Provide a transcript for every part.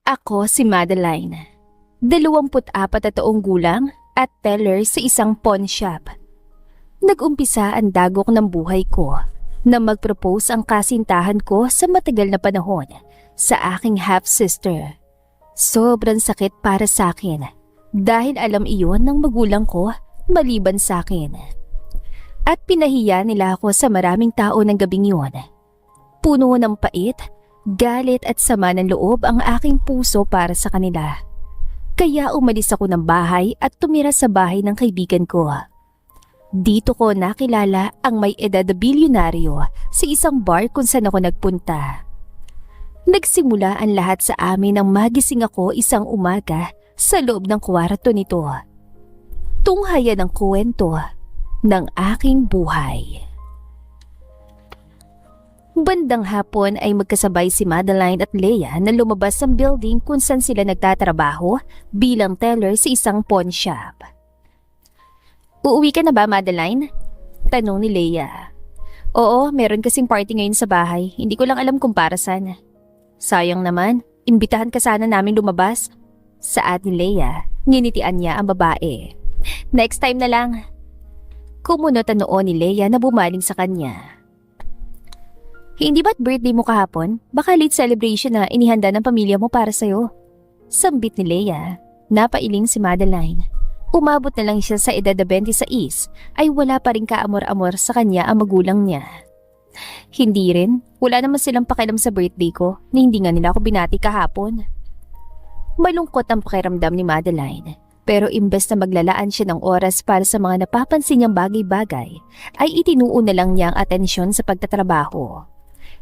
Ako si Madeline, 24 na taong gulang at teller sa isang pawn shop. Nag-umpisa ang dagok ng buhay ko na mag-propose ang kasintahan ko sa matagal na panahon sa aking half-sister. Sobrang sakit para sa akin dahil alam iyon ng magulang ko maliban sa akin. At pinahiya nila ako sa maraming tao ng gabing yun. Puno ng pait, galit at sama ng loob ang aking puso para sa kanila. Kaya umalis ako ng bahay at tumira sa bahay ng kaibigan ko. Dito ko nakilala ang may edad na bilyonaryo sa isang bar kung saan ako nagpunta. Nagsimula ang lahat sa amin nang magising ako isang umaga sa loob ng kwarto nito. Tunghayan ang kwento ng aking buhay. Bandang hapon ay magkasabay si Madeline at Leia na lumabas ng building kung saan sila nagtatrabaho bilang teller sa isang pawn shop. "Uuwi ka na ba, Madeline?" tanong ni Leia. "Oo, meron kasing party ngayon sa bahay. Hindi ko lang alam kung para saan." "Sayang naman, imbitahan ka sana namin lumabas." Saad ni Leia, nginitian niya ang babae. "Next time na lang." Kumunot ang noo ni Leia na bumaling sa kanya. "Hindi ba't birthday mo kahapon? Baka late celebration na inihanda ng pamilya mo para sa'yo." Sambit ni Leia. Napailing si Madeline. Umabot na lang siya sa edad na 26 ay wala pa rin kaamor-amor sa kanya ang magulang niya. Hindi rin, wala naman silang pakialam sa birthday ko na hindi nga nila ako binati kahapon. Malungkot ang pakiramdam ni Madeline. Pero imbes na maglalaan siya ng oras para sa mga napapansin niyang bagay-bagay, ay itinuon na lang niya ang atensyon sa pagtatrabaho.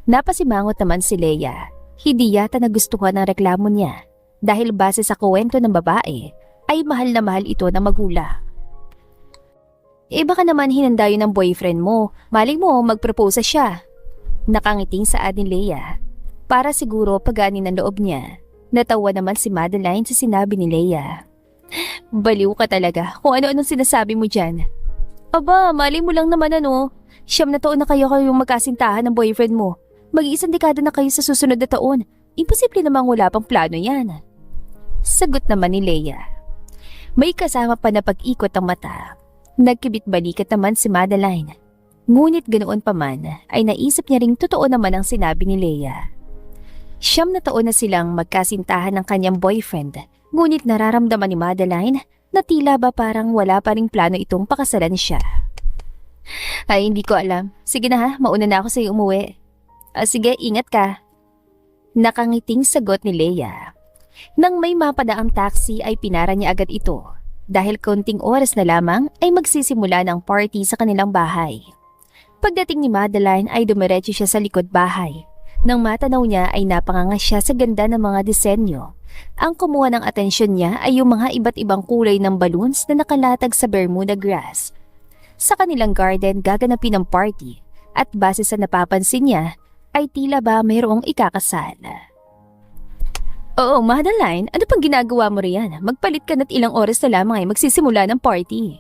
Napasimangot naman si Leia. Hindi yata nagustuhan ang reklamo niya dahil base sa kwento ng babae ay mahal na mahal ito ng magulang. Baka naman hinanda yun ng boyfriend mo. Maling mo magpropose siya." Nakangiting saad ni Leia. Para siguro pagaanin ng loob niya. Natawa naman si Madeline sa sinabi ni Leia. "Baliw ka talaga kung ano-anong sinasabi mo dyan." "Aba, maling mo lang naman ano. 9 na taon na kayong magkasintahan ng boyfriend mo. Mag-iisang dekada na kayo sa susunod na taon. Imposible namang wala pang plano yan." Sagot naman ni Leia. May kasama pa na pag-ikot ang mata. Nagkibit-balikat naman si Madeline. Ngunit ganoon pa man ay naisip niya ring totoo naman ang sinabi ni Leia. 9 na taon na silang magkasintahan ng kanyang boyfriend. Ngunit nararamdaman ni Madeline na tila ba parang wala pa ring plano itong pakasalan siya. "Ay, hindi ko alam. Sige na ha, mauna na ako sa'yo umuwi." Sige, ingat ka." Nakangiting sagot ni Leia. Nang may mapadaang taxi ay pinara niya agad ito. Dahil konting oras na lamang ay magsisimula ng party sa kanilang bahay. Pagdating ni Madeline ay dumiretso siya sa likod bahay. Nang matanaw niya ay napanganga siya sa ganda ng mga disenyo. Ang kumuha ng atensyon niya ay yung mga iba't ibang kulay ng balloons na nakalatag sa Bermuda grass. Sa kanilang garden gaganapin ang party at base sa napapansin niya ay tila ba mayroong ikakasal. "Oo, Madeline, ano pang ginagawa mo riyan? Magpalit ka na't ilang oras na lamang ay magsisimula ng party."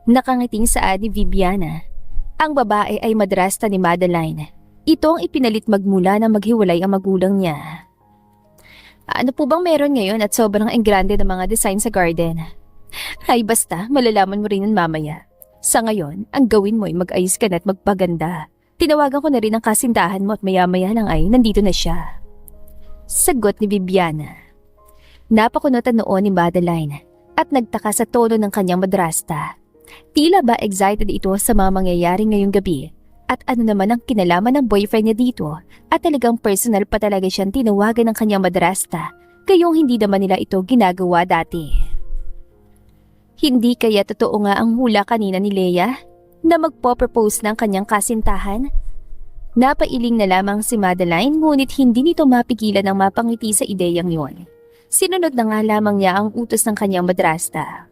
Nakangiting saad ni Viviana. Ang babae ay madrasta ni Madeline. Ito ang ipinalit magmula na maghiwalay ang magulang niya. "Ano po bang meron ngayon at sobrang engrande ng mga design sa garden?" "Ay basta, malalaman mo rin yan mamaya. Sa ngayon, ang gawin mo ay mag-ayos ka na at magpaganda. Tinawagan ko na rin ang kasintahan mo at maya-maya lang ay nandito na siya." Sagot ni Viviana. Napakunot ang noo ni Madeline at nagtaka sa tono ng kanyang madrasta. Tila ba excited ito sa mga mangyayari ngayong gabi at ano naman ang kinalaman ng boyfriend niya dito at talagang personal pa talaga siyang tinawagan ng kanyang madrasta gayong hindi naman nila ito ginagawa dati. Hindi kaya totoo nga ang hula kanina ni Leia na magpo-propose ng kanyang kasintahan? Napailing na lamang si Madeline ngunit hindi nito mapigilan ang mapangiti sa ideyang yon. Sinunod na nga lamang niya ang utos ng kanyang madrasta.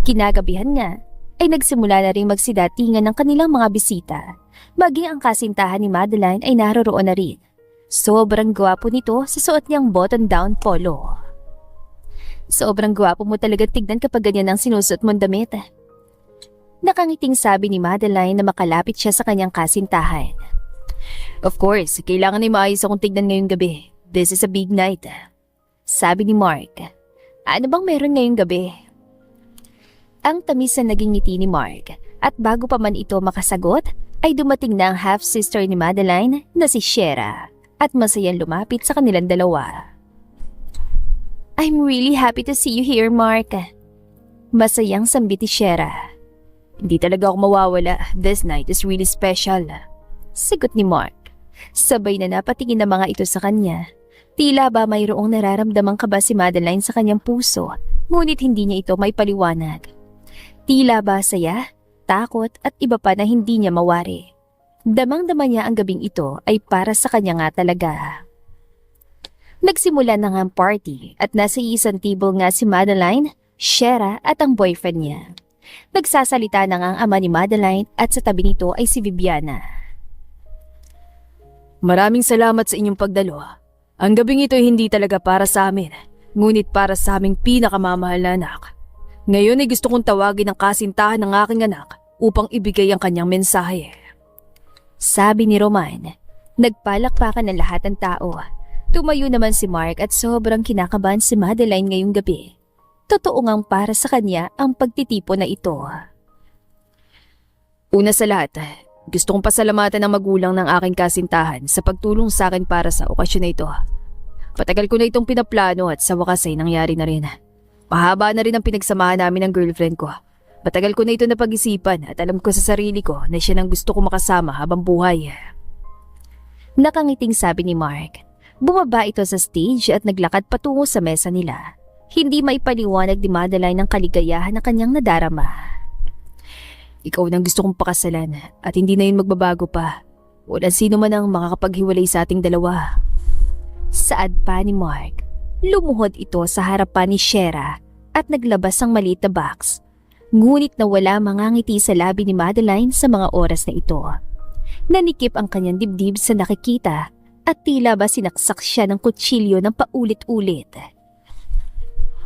Kinagabihan nga ay nagsimula na rin magsidatingan ng kanilang mga bisita. Maging ang kasintahan ni Madeline ay naroroon na rin. Sobrang gwapo nito sa suot niyang button-down polo. "Sobrang gwapo mo talaga tignan kapag ganyan ang sinusuot mong damit." Nakangiting sabi ni Madeline na makalapit siya sa kanyang kasintahan. "Of course, kailangan ay maayos akong tignan ngayong gabi. This is a big night." Sabi ni Mark. Ano bang meron ngayong gabi? Ang tamis na naging ngiti ni Mark at bago pa man ito makasagot ay dumating na ang half-sister ni Madeline na si Shera at masayang lumapit sa kanilang dalawa. I'm really happy to see you here, Mark. Masayang sambit ni Shera. Hindi talaga ako mawawala. This night is really special. Sigot ni Mark. Sabay na napatingin ng mga ito sa kanya. Tila ba mayroong nararamdamang kaba si Madeline sa kanyang puso, ngunit hindi niya ito may paliwanag. Tila ba saya, takot at iba pa na hindi niya mawari. Damang-dama niya ang gabing ito ay para sa kanya nga talaga. Nagsimula na nga ang party at nasa isang table nga si Madeline, Shera at ang boyfriend niya. Nagsasalita na nga ang ama ni Madeline at sa tabi nito ay si Viviana. Maraming salamat sa inyong pagdalo. Ang gabing ito ay hindi talaga para sa amin, ngunit para sa aming pinakamamahal na anak. Ngayon ay gusto kong tawagin ang kasintahan ng aking anak upang ibigay ang kanyang mensahe. Sabi ni Roman. Nagpalakpakan ng lahat ng tao. Tumayo naman si Mark at sobrang kinakabahan si Madeline ngayong gabi. Totoo ngang para sa kanya ang pagtitipo na ito. Una sa lahat, gusto kong pasalamatan ang magulang ng aking kasintahan sa pagtulong sa akin para sa okasyon na ito. Patagal ko na itong pinaplano at sa wakas ay nangyari na rin. Mahaba na rin ang pinagsamahan namin ng girlfriend ko. Matagal ko na ito napag-isipan at alam ko sa sarili ko na siya nang gusto ko makasama habang buhay. Nakangiting sabi ni Mark. Bumaba ito sa stage at naglakad patungo sa mesa nila. Hindi maipaliwanag ni Madeline ang kaligayahan na kanyang nadarama. Ikaw nang gusto kong pakasalan at hindi na yun magbabago pa. Walang sino man ang makakapaghiwalay sa ating dalawa. Saad pa ni Mark. Lumuhod ito sa harapan ni Shera at naglabas ang maliit na box. Ngunit nawala mga ngiti sa labi ni Madeline sa mga oras na ito. Nanikip ang kanyang dibdib sa nakikita at tila ba sinaksak siya ng kutsilyo ng paulit-ulit.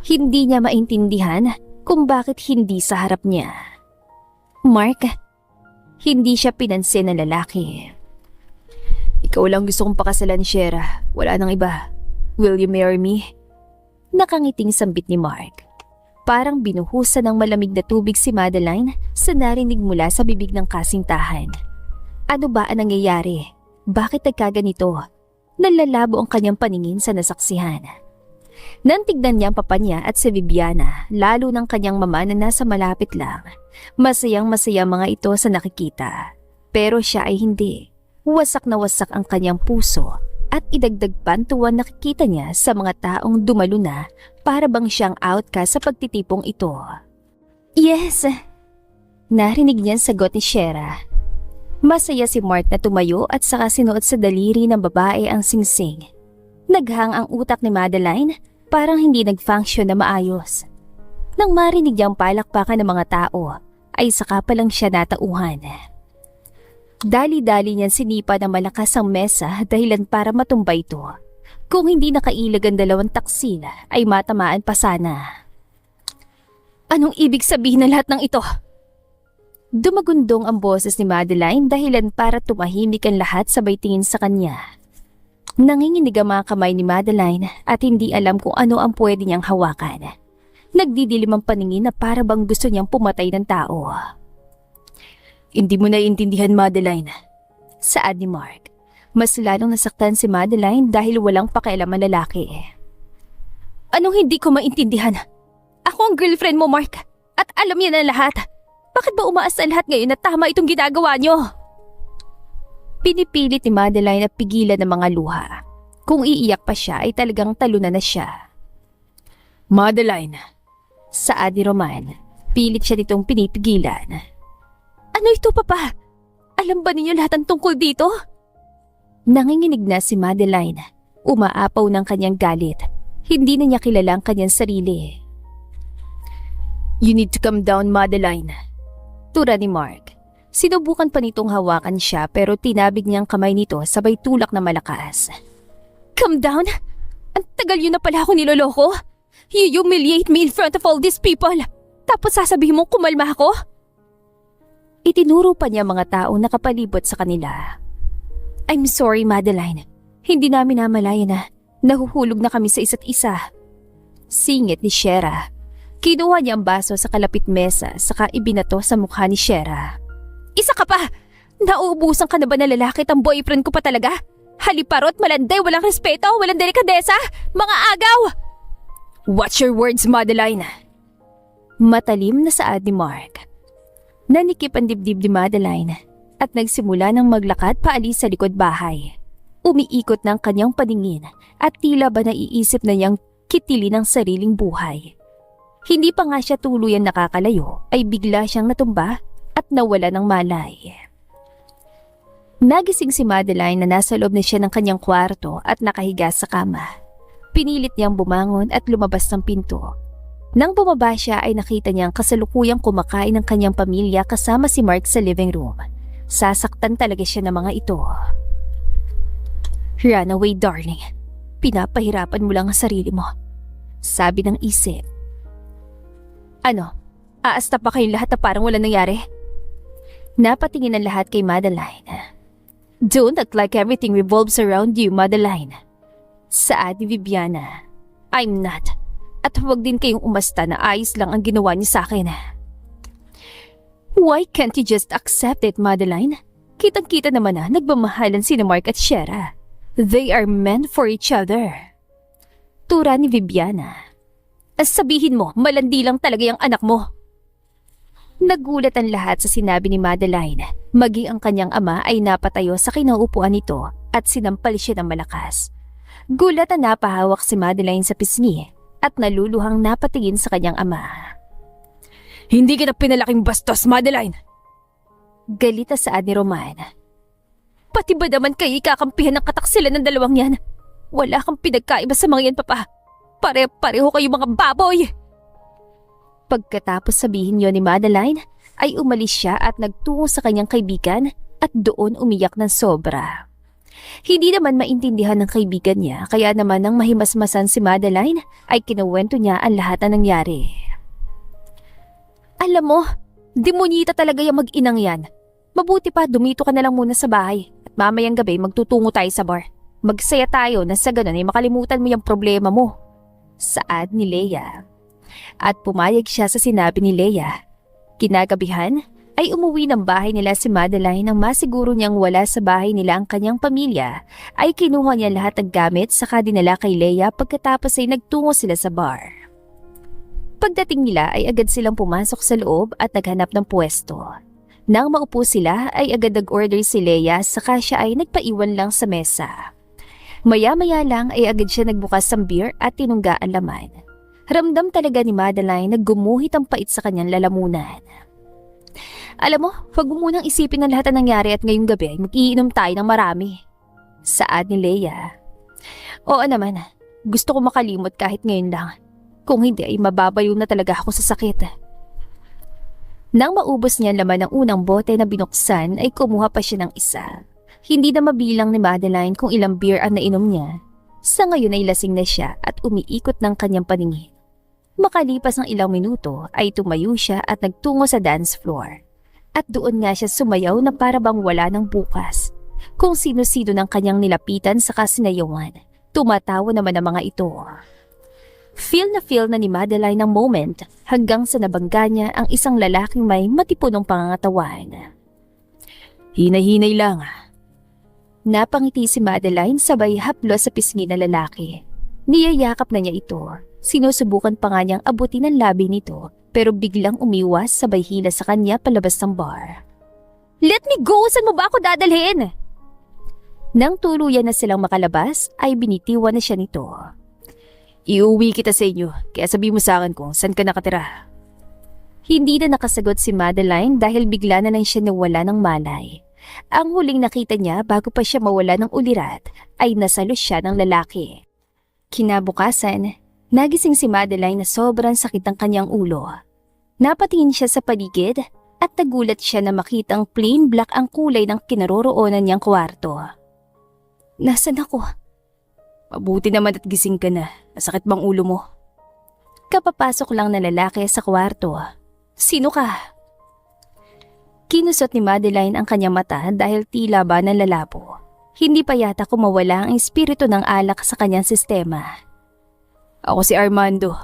Hindi niya maintindihan kung bakit hindi sa harap niya. Mark, hindi siya pinansin ng lalaki. Ikaw lang gusto kong pakasalan, Shera. Wala nang iba. Will you marry me? Nakangiting sambit ni Mark. Parang binuhusan ng malamig na tubig si Madeline sa narinig mula sa bibig ng kasintahan. Ano ba ang nangyayari? Bakit nagkaganito? Nalalabo ang kanyang paningin sa nasaksihan. Nantignan niya ang papa niya at si Viviana, lalo ng kanyang mama na nasa malapit lang. Masayang-masaya mga ito sa nakikita. Pero siya ay hindi. Wasak na wasak ang kanyang puso at idagdag pantuwan nakikita niya sa mga taong dumalo na para bang siyang outcast sa pagtitipong ito. Yes! Narinig niya ang sagot ni Shera. Masaya si Mark na tumayo at saka sinuot sa daliri ng babae ang singsing. Naghang ang utak ni Madeline, parang hindi nag-function na maayos. Nang marinig niyang palakpakan ng mga tao, ay saka pa lang siya natauhan. Dali-dali niyang sinipa ng malakas ang mesa dahilan para matumba ito. Kung hindi nakailag ang dalawang taksil, ay matamaan pa sana. Anong ibig sabihin ng lahat ng ito? Dumagundong ang boses ni Madeline dahilan para tumahimik ang lahat sabay tingin sa kanya. Nanginginig ang mga kamay ni Madeline at hindi alam kung ano ang pwede niyang hawakan. Nagdidilim ang paningin na para bang gusto niyang pumatay ng tao. Hindi mo naiintindihan, Madeline. Saad ni Mark. Mas lalong nasaktan si Madeline dahil walang pakialam ang lalaki. Anong hindi ko maintindihan? Ako ang girlfriend mo, Mark. At alam niya na lahat. Bakit ba umaasa lahat ngayon na tama itong ginagawa niyo? Pinipilit ni Madeline na pigilan ng mga luha. Kung iiyak pa siya ay talagang talunan na siya. Madeline. Saad ni Roman. Pilit siya nitong pinipigilan. Ano ito, Papa? Alam ba ninyo lahat ang tungkol dito? Nanginginig na si Madeline. Umaapaw ng kanyang galit. Hindi na niya kilala ang kanyang sarili. You need to calm down, Madeline. Tura ni Mark. Sinubukan pa nitong hawakan siya pero tinabig niyang kamay nito sabay tulak na malakas. Calm down? Ang tagal yun na pala ako niloloko? You humiliate me in front of all these people. Tapos sasabihin mong kumalma ako? Itinuro pa niya mga taong nakapalibot sa kanila. I'm sorry, Madeline. Hindi namin namalaya na Nahuhulog na kami sa isa't isa. Singit ni Shera. Kinuha niya ang baso sa kalapit mesa saka ibinato sa mukha ni Shera. Isa ka pa! Nauubusan ka na ba na lalaki at ang boyfriend ko pa talaga? Haliparot, malanday, walang respeto, walang delikadesa, mga agaw! Watch your words, Madeline! Matalim na saad ni Mark. Nanikip ang dibdib ni Madeline at nagsimula ng maglakad paalis sa likod bahay. Umiikot ng kanyang paningin at tila ba naiisip na niyang kitilin ang sariling buhay. Hindi pa nga siya tuluyan nakakalayo ay bigla siyang natumba at nawala ng malay. Nagising si Madeline na nasa loob na siya ng kanyang kwarto at nakahiga sa kama. Pinilit niyang bumangon at lumabas ng pinto. Nang bumaba siya ay nakita niyang kasalukuyang kumakain ng kanyang pamilya kasama si Mark sa living room. Sasaktan talaga siya ng mga ito. Run away, darling. Pinapahirapan mo lang ang sarili mo. Sabi ng isip. Ano? Aasta pa kayong lahat na parang wala nangyari? Napatingin ang lahat kay Madeline. Don't act like everything revolves around you, Madeline. Saad ni Viviana. I'm not. At huwag din kayong umasta na ayos lang ang ginawa niyo sa akin. Why can't you just accept it, Madeline? Kitang-kita naman na nagmamahalan sina Mark at Shera. They are meant for each other. Tura ni Viviana. Sabihin mo, malandi lang talaga yung anak mo. Nagulat ang lahat sa sinabi ni Madeline. Maging ang kanyang ama ay napatayo sa kinaupuan nito at sinampal siya ng malakas. Gulat na napahawak si Madeline sa pisngi at naluluhang napatingin sa kanyang ama. Hindi kita pinalaking bastos, Madeline! Galit na saad ni Roman. Pati ba naman kayo ikakampihan ng kataksilan ng dalawang yan? Wala kang pinagkaiba sa mga yan, Papa. Pare-pareho kayo mga baboy! Pagkatapos sabihin yon ni Madeline, ay umalis siya at nagtungo sa kanyang kaibigan at doon umiyak ng sobra. Hindi naman maintindihan ng kaibigan niya kaya naman nang mahimasmasan si Madeline ay kinuwento niya ang lahat na nangyari. Alam mo, demonyita talaga yung mag-inang yan. Mabuti pa dumito ka na lang muna sa bahay at mamayang gabi magtutungo tayo sa bar. Magsaya tayo na sa ganun ay makalimutan mo yung problema mo. Saad ni Leia. At pumayag siya sa sinabi ni Leia. Kinagabihan ay umuwi ng bahay nila si Madeline nang masiguro niyang wala sa bahay nila ang kanyang pamilya ay kinuha niya lahat ng gamit saka dinala kay Leia pagkatapos ay nagtungo sila sa bar. Pagdating nila ay agad silang pumasok sa loob at naghanap ng pwesto. Nang maupo sila ay agad nag-order si Leia saka siya ay nagpaiwan lang sa mesa. Maya-maya lang ay agad siya nagbukas ng beer at tinungga ang laman. Ramdam talaga ni Madeline na gumuhit ang pait sa kanyang lalamunan. Alam mo, huwag mo munang isipin ang lahat na nangyari at ngayong gabi ay mag-iinom tayo ng marami. Saad ni Leia. Oo naman, gusto ko makalimot kahit ngayon lang. Kung hindi ay mababayo na talaga ako sa sakit. Nang maubos niya ang laman ng unang bote na binuksan ay kumuha pa siya ng isa. Hindi na mabilang ni Madeline kung ilang beer ang nainom niya. Sa ngayon ay lasing na siya at umiikot ng kanyang paningin. Makalipas ng ilang minuto ay tumayo siya at nagtungo sa dance floor. At doon nga siya sumayaw na para bang wala ng bukas. Kung sino-sino ng kanyang nilapitan sa kasinayawan, tumatawa naman ang mga ito. Feel na ni Madeline ang moment hanggang sa nabangga niya ang isang lalaking may matipunong pangangatawan. Hinay-hinay lang. Napangiti si Madeline sabay haplos sa pisngi na lalaki. Niyayakap na niya ito. Sinusubukan pa nga niyang abutin ang labi nito pero biglang umiwas sabay hila sa kanya palabas ng bar. Let me go! Saan mo ba ako dadalhin? Nang tuluyan na silang makalabas ay binitiwan na siya nito. Iuwi kita sa inyo kaya sabi mo sa akin kung saan ka nakatira. Hindi na nakasagot si Madeline dahil bigla na lang siya nawala ng malay. Ang huling nakita niya bago pa siya mawala ng ulirat ay nasalos siya ng lalaki. Kinabukasan, nagising si Madeline na sobrang sakit ang kanyang ulo. Napatingin siya sa paligid at nagulat siya na makitang plain black ang kulay ng kinaroroonan niyang kwarto. Nasaan ako? Mabuti naman at gising ka na. Masakit bang ulo mo? Kapapasok lang na lalaki sa kwarto. Sino ka? Kinusot ni Madeline ang kanyang mata dahil tila ba nalalabo. Hindi pa yata kumawala ang espiritu ng alak sa kanyang sistema. Ako si Armando.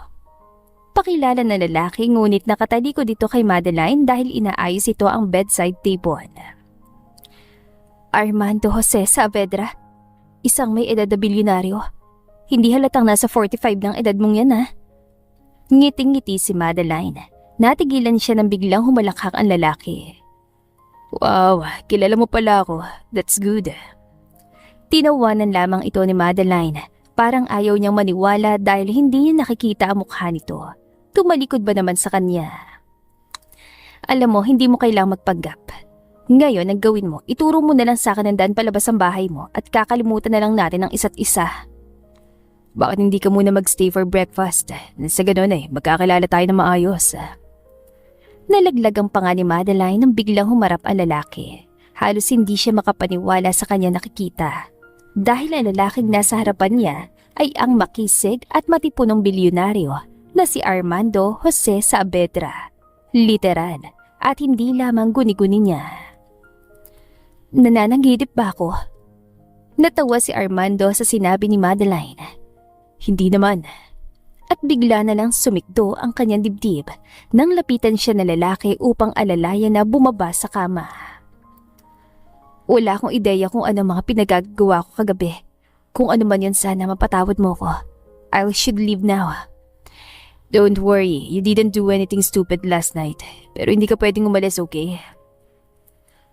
Pakilala na lalaki ngunit nakatalikod dito kay Madeline dahil inaayos ito ang bedside table. Armando Jose Saavedra, isang may edad na bilyonaryo. Hindi halatang nasa 45 ng edad mong yan, ha? Ngiting-ngiti si Madeline. Natigilan siya nang biglang humalakhak ang lalaki. Wow, kilala mo pala ako. That's good. Tinawanan lamang ito ni Madeline. Parang ayaw niyang maniwala dahil hindi niya nakikita ang mukha nito. Tumalikod ba naman sa kanya? Alam mo, hindi mo kailangang magpanggap. Ngayon, ang gawin mo, ituro mo na lang sa akin ang daan palabas ang bahay mo at kakalimutan na lang natin ang isa't isa. Bakit hindi ka muna magstay for breakfast? Sa ganun magkakilala tayo na maayos. Nalaglag ang panga ni Madeline nang biglang humarap ang lalaki. Halos hindi siya makapaniwala sa kanya nakikita. Dahil ang lalaking nasa harapan niya ay ang makisig at matipunong bilyonaryo na si Armando Jose Saavedra. Literal at hindi lamang guni-guni niya. Nananagidip ba ako? Natawa si Armando sa sinabi ni Madeline. Hindi naman. At bigla na lang sumikdo ang kanyang dibdib nang lapitan siya ng lalaki upang alalayan na bumaba sa kama. Wala akong ideya kung ano mga pinagagawa ko kagabi. Kung ano man yun, sana mapatawad mo ko. I should leave now. Don't worry, you didn't do anything stupid last night. Pero hindi ka pwedeng umalis, okay?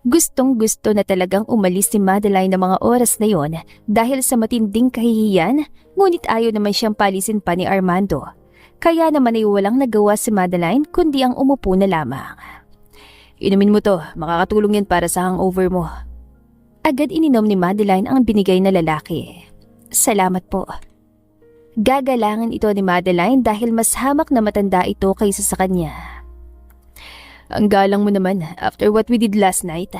Gustong-gusto na talagang umalis si Madeline ng mga oras na yon dahil sa matinding kahihiyan, ngunit ayaw naman siyang palisin pa ni Armando. Kaya naman ay walang nagawa si Madeline kundi ang umupo na lamang. Inumin mo to, makakatulong yan para sa hangover mo. Agad ininom ni Madeline ang binigay na lalaki. Salamat po. Gagalangin ito ni Madeline dahil mas hamak na matanda ito kaysa sa kanya. Ang galang mo naman after what we did last night.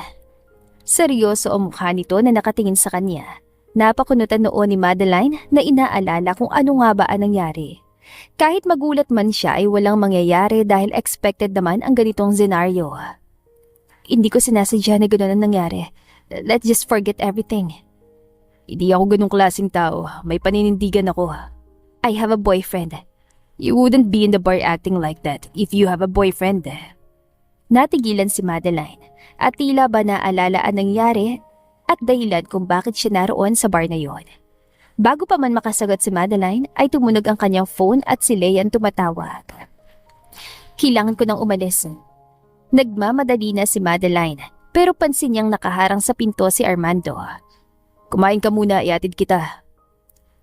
Seryoso ang mukha nito na nakatingin sa kanya. Napakunutan noon ni Madeline na inaalala kung ano nga ba ang nangyari. Kahit magulat man siya ay walang mangyayari dahil expected naman ang ganitong senaryo. Hindi ko sinasadya na gano'n ang nangyari. Let's just forget everything. Hindi ako ganung klaseng tao. May paninindigan ako. I have a boyfriend. You wouldn't be in the bar acting like that if you have a boyfriend. Natigilan si Madeline at tila ba naalala ang nangyari at dahilan kung bakit siya naroon sa bar na yon. Bago pa man makasagot si Madeline ay tumunog ang kanyang phone at si Leia ang tumatawag. Kailangan ko nang umalis. Nagmamadali na si Madeline pero pansin niyang nakaharang sa pinto si Armando. Kumain ka muna, iatid kita.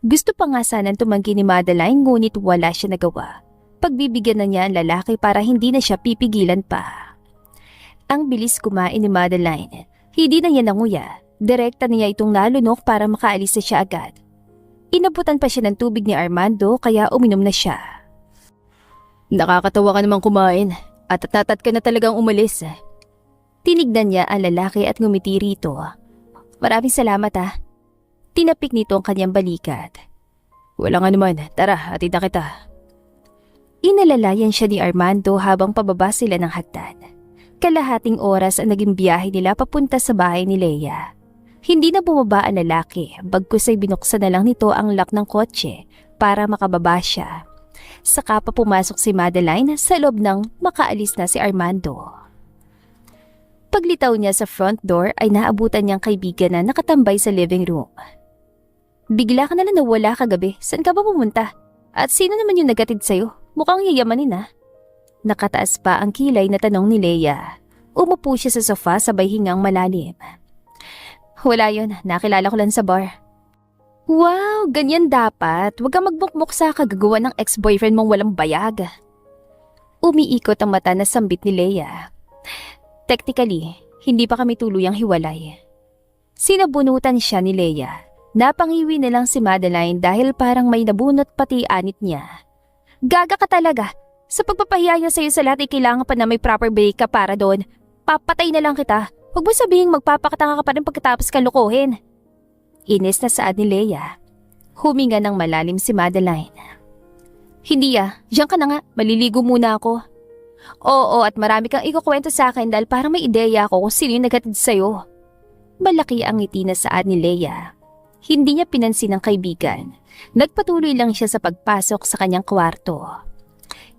Gusto pa nga sanang tumanggi ni Madeline ngunit wala siya nagawa. Pagbibigyan na niya ang lalaki para hindi na siya pipigilan pa. Ang bilis kumain ni Madeline. Hindi na niya nanguya. Direkta niya itong nalunok para makaalis na siya agad. Inabutan pa siya ng tubig ni Armando kaya uminom na siya. Nakakatawa ka namang kumain at tatat ka na talagang umalis. Tinignan niya ang lalaki at ngumiti rito. Maraming salamat ha. Tinapik nito ang kanyang balikat. Wala nga naman, tara, hatid na kita. Inalalayan siya ni Armando habang pababa sila ng hagdan. Kalahating oras ang naging biyahe nila papunta sa bahay ni Leia. Hindi na bumaba ang lalaki, bagkus ay binuksan na lang nito ang lock ng kotse para makababa siya. Saka pa pumasok si Madeline sa loob ng makaalis na si Armando. Paglitaw niya sa front door ay naabutan niyang kaibigan na nakatambay sa living room. Bigla ka na lang nawala kagabi, saan ka ba pumunta? At sino naman yung nagatid sa'yo? Mukhang yayamanin ah. Nakataas pa ang kilay na tanong ni Leia. Umupo siya sa sofa sabay hingang malalim. Wala yun, nakilala ko lang sa bar. Wow, ganyan dapat. Huwag kang magbukmok sa kagagawa ng ex-boyfriend mong walang bayag. Umiikot ang mata na sambit ni Leia. Technically, hindi pa kami tuluyang hiwalay. Sinabunutan siya ni Leia. Napangiwi na lang si Madeline dahil parang may nabunot pati anit niya. Gaga ka talaga. Sa pagpapahiya niya sa'yo sa lahat ay kailangan pa na may proper break ka para doon. Papatay na lang kita. Huwag mo sabihing magpapakatanga ka pa rin pagkatapos ka lukuhin. Inis na saad ni Leia. Huminga ng malalim si Madeline. Hindi diyan ka na nga. Maliligo muna ako. Oo, at marami kang ikukwento sa akin dahil parang may ideya ako kung sino yung naghatid sa'yo. Malaki ang ngiti na saad ni Leia. Hindi niya pinansin ang kaibigan. Nagpatuloy lang siya sa pagpasok sa kanyang kwarto.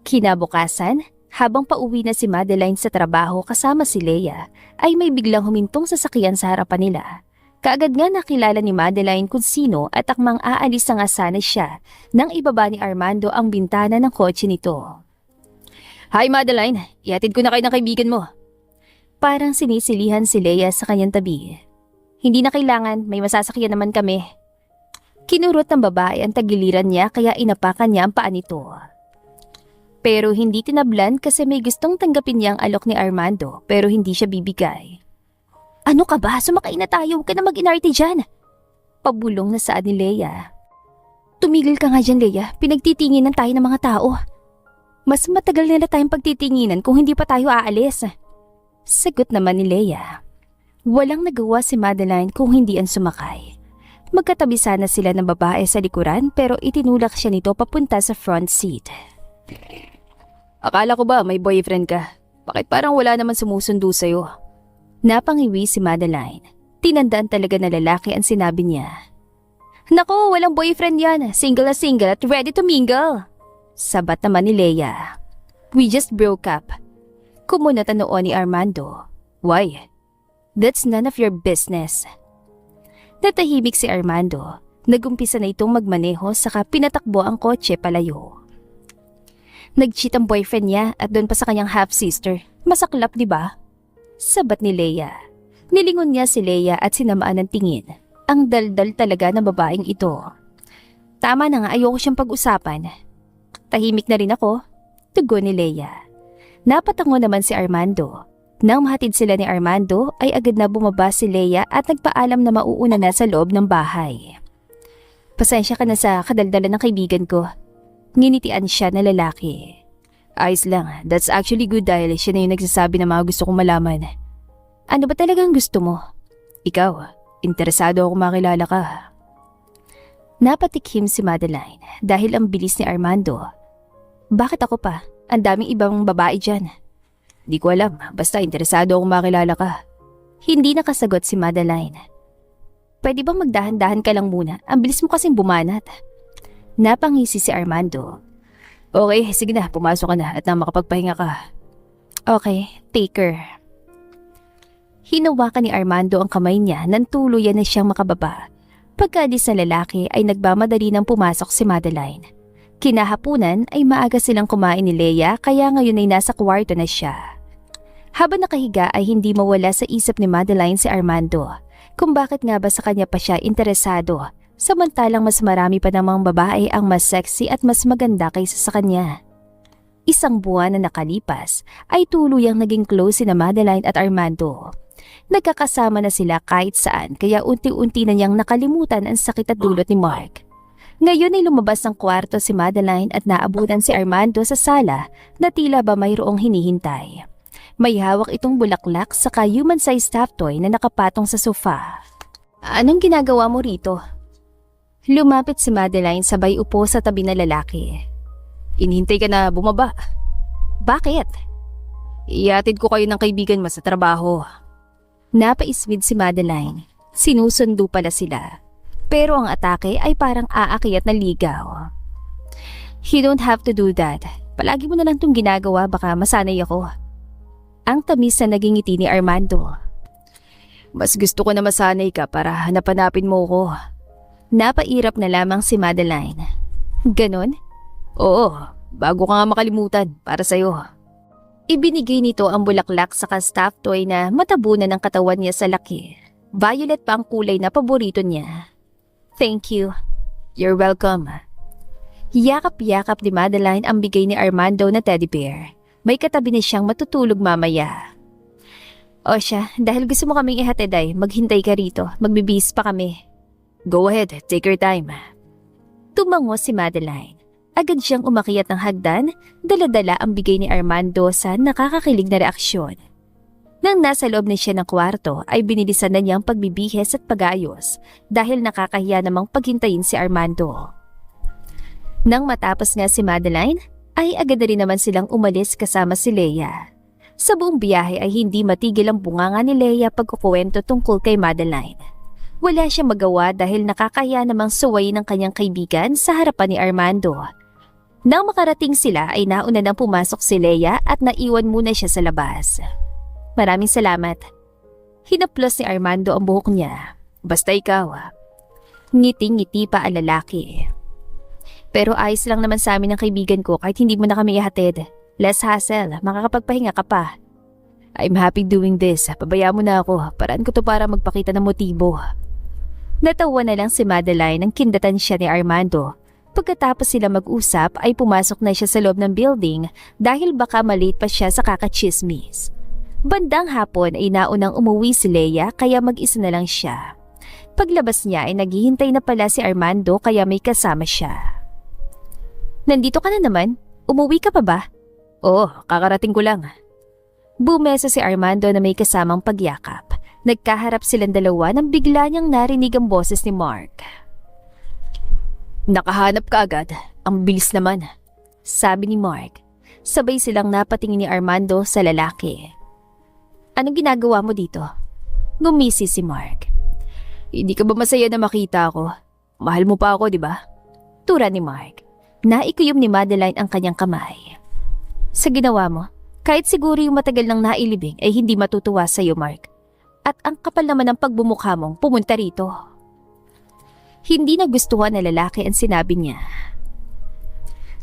Kinabukasan, habang pauwi na si Madeline sa trabaho kasama si Leia, ay may biglang humintong sasakyan sa harapan nila. Kaagad nga nakilala ni Madeline kung sino at akmang aalis na nga sana siya nang ibaba ni Armando ang bintana ng kotse nito. Hi Madeline, ihatid ko na kayo ng kaibigan mo. Parang sinisilihan si Leia sa kanyang tabi. Hindi na kailangan, may masasakyan naman kami. Kinurot ng babae ang tagiliran niya kaya inapakan niya ang paa nito. Pero hindi tinablan kasi may gustong tanggapin niya ang alok ni Armando pero hindi siya bibigay. Ano ka ba? Sumakay na tayo, huwag ka na mag-inarte dyan. Pabulong na saad ni Leia. Tumigil ka nga dyan, Leia. Pinagtitinginan tayo ng mga tao. Mas matagal nila tayong pagtitinginan kung hindi pa tayo aalis. Sagot naman ni Leia. Walang nagawa si Madeline kung hindi ang sumakay. Magkatabi sana sila ng babae sa likuran pero itinulak siya nito papunta sa front seat. Akala ko ba may boyfriend ka? Bakit parang wala naman sumusundo sa'yo? Napangiwi si Madeline. Tinandaan talaga na lalaki ang sinabi niya. Nako, walang boyfriend yan. Single na single at ready to mingle. Sabat naman ni Leia. We just broke up. Kumunot ang noo ni Armando. Why? That's none of your business. Natahimik si Armando. Nagumpisa na itong magmaneho saka pinatakbo ang kotse palayo. Nag-cheat ang boyfriend niya at doon pa sa kanyang half-sister. Masaklap, di ba? Sabat ni Leia. Nilingon niya si Leia at sinamaan ng tingin. Ang daldal talaga ng babaeng ito. Tama na nga, ayoko siyang pag-usapan. Tahimik na rin ako. Tugon ni Leia. Napatango naman si Armando. Nang mahatid sila ni Armando ay agad na bumaba si Leia at nagpaalam na mauuna na sa loob ng bahay. Pasensya ka na sa kadaldalan ng kaibigan ko. Nginitian siya na lalaki. Ayos lang, that's actually good dahil siya na yung nagsasabi ng mga gusto kong malaman. Ano ba talagang gusto mo? Ikaw, interesado ako makilala ka. Napatikhim si Madeline dahil ang bilis ni Armando. Bakit ako pa? Ang daming ibang babae dyan. Di ko alam, basta interesado akong makilala ka. Hindi nakasagot si Madeline. Pwede bang magdahan-dahan ka lang muna? Ang bilis mo kasing bumanat. Napangisi si Armando. Okay, sige na, pumasok ka na at nang makapagpahinga ka. Okay, take her. Hinawakan ni Armando ang kamay niya nang tuluyan na siyang makababa. Pagkaalis sa lalaki ay nagmamadali nang pumasok si Madeline. Kinahapunan ay maaga silang kumain ni Leia kaya ngayon ay nasa kwarto na siya. Habang nakahiga ay hindi mawala sa isip ni Madeline si Armando kung bakit nga ba sa kanya pa siya interesado samantalang mas marami pa namang babae ang mas sexy at mas maganda kaysa sa kanya. Isang buwan na nakalipas ay tuluyang naging close sina Madeline at Armando. Nagkakasama na sila kahit saan kaya unti-unti na niyang nakalimutan ang sakit at dulot ni Mark. Ngayon ay lumabas ng kwarto si Madeline at naabutan si Armando sa sala na tila ba mayroong hinihintay. May hawak itong bulaklak saka human-sized stuffed toy na nakapatong sa sofa. Anong ginagawa mo rito? Lumapit si Madeline sabay upo sa tabi na lalaki. Inihintay ka na bumaba. Bakit? Ihatid ko kayo ng kaibigan mo sa trabaho. Napaismid si Madeline. Sinusundo pala sila. Pero ang atake ay parang aakyat na ligaw. You don't have to do that. Palagi mo na lang itong ginagawa baka masanay ako. Ang tamis na naging ngiti ni Armando. Mas gusto ko na masanay ka para hanap-hanapin mo ko. Napairap na lamang si Madeline. Ganon? Oo, bago ka nga makalimutan para sa'yo. Ibinigay nito ang bulaklak sa stuffed toy na matabunan ng katawan niya sa laki. Violet pa ang kulay na paborito niya. Thank you. You're welcome. Yakap-yakap ni Madeline ang bigay ni Armando na teddy bear. May katabi na siyang matutulog mamaya. O siya, dahil gusto mo kaming ihatid ay maghintay ka rito. Magbibis pa kami. Go ahead, take your time. Tumango si Madeline. Agad siyang umakyat ng hagdan, dala-dala ang bigay ni Armando sa nakakakilig na reaksyon. Nang nasa loob na siya ng kwarto ay binilisan na niyang pagbibihes at pag-aayos dahil nakakahiya namang paghintayin si Armando. Nang matapos nga si Madeline, ay agad na rin naman silang umalis kasama si Leia. Sa buong biyahe ay hindi matigil ang bunganga ni Leia pagkukwento tungkol kay Madeline. Wala siyang magawa dahil nakakaya namang suwayin ng kanyang kaibigan sa harapan ni Armando. Nang makarating sila ay nauna nang pumasok si Leia at naiwan muna siya sa labas. Maraming salamat. Hinaplos ni Armando ang buhok niya. Basta ikaw. Ngiti-ngiti pa ang lalaki. Pero ayos lang naman sa amin ng kaibigan ko kahit hindi mo na kami ihatid. Less hassle, makakapagpahinga ka pa. I'm happy doing this. Pabayaan mo na ako. Paraan ko to para magpakita ng motibo. Natawa na lang si Madeline nang kindatan siya ni Armando. Pagkatapos sila mag-usap ay pumasok na siya sa loob ng building dahil baka malate pa siya sa kakachismis. Bandang hapon ay naunang umuwi si Leia kaya mag-isa na lang siya. Paglabas niya ay naghihintay na pala si Armando kaya may kasama siya. Nandito ka na naman? Umuwi ka pa ba? Oo, kakarating ko lang. Bumesa si Armando na may kasamang pagyakap. Nagkaharap silang dalawa nang bigla niyang narinig ang boses ni Mark. Nakahanap ka agad. Ang bilis naman. Sabi ni Mark. Sabay silang napatingin ni Armando sa lalaki. Anong ginagawa mo dito? Ngumisi si Mark. Hindi ka ba masaya na makita ako? Mahal mo pa ako, di ba? Tura ni Mark. Naikuyom ni Madeline ang kanyang kamay. Sa ginawa mo, kahit siguro yung matagal nang nailibing ay hindi matutuwa sa iyo, Mark. At ang kapal naman ng pagbumukha mong pumunta rito. Hindi nagustuhan na lalaki ang sinabi niya.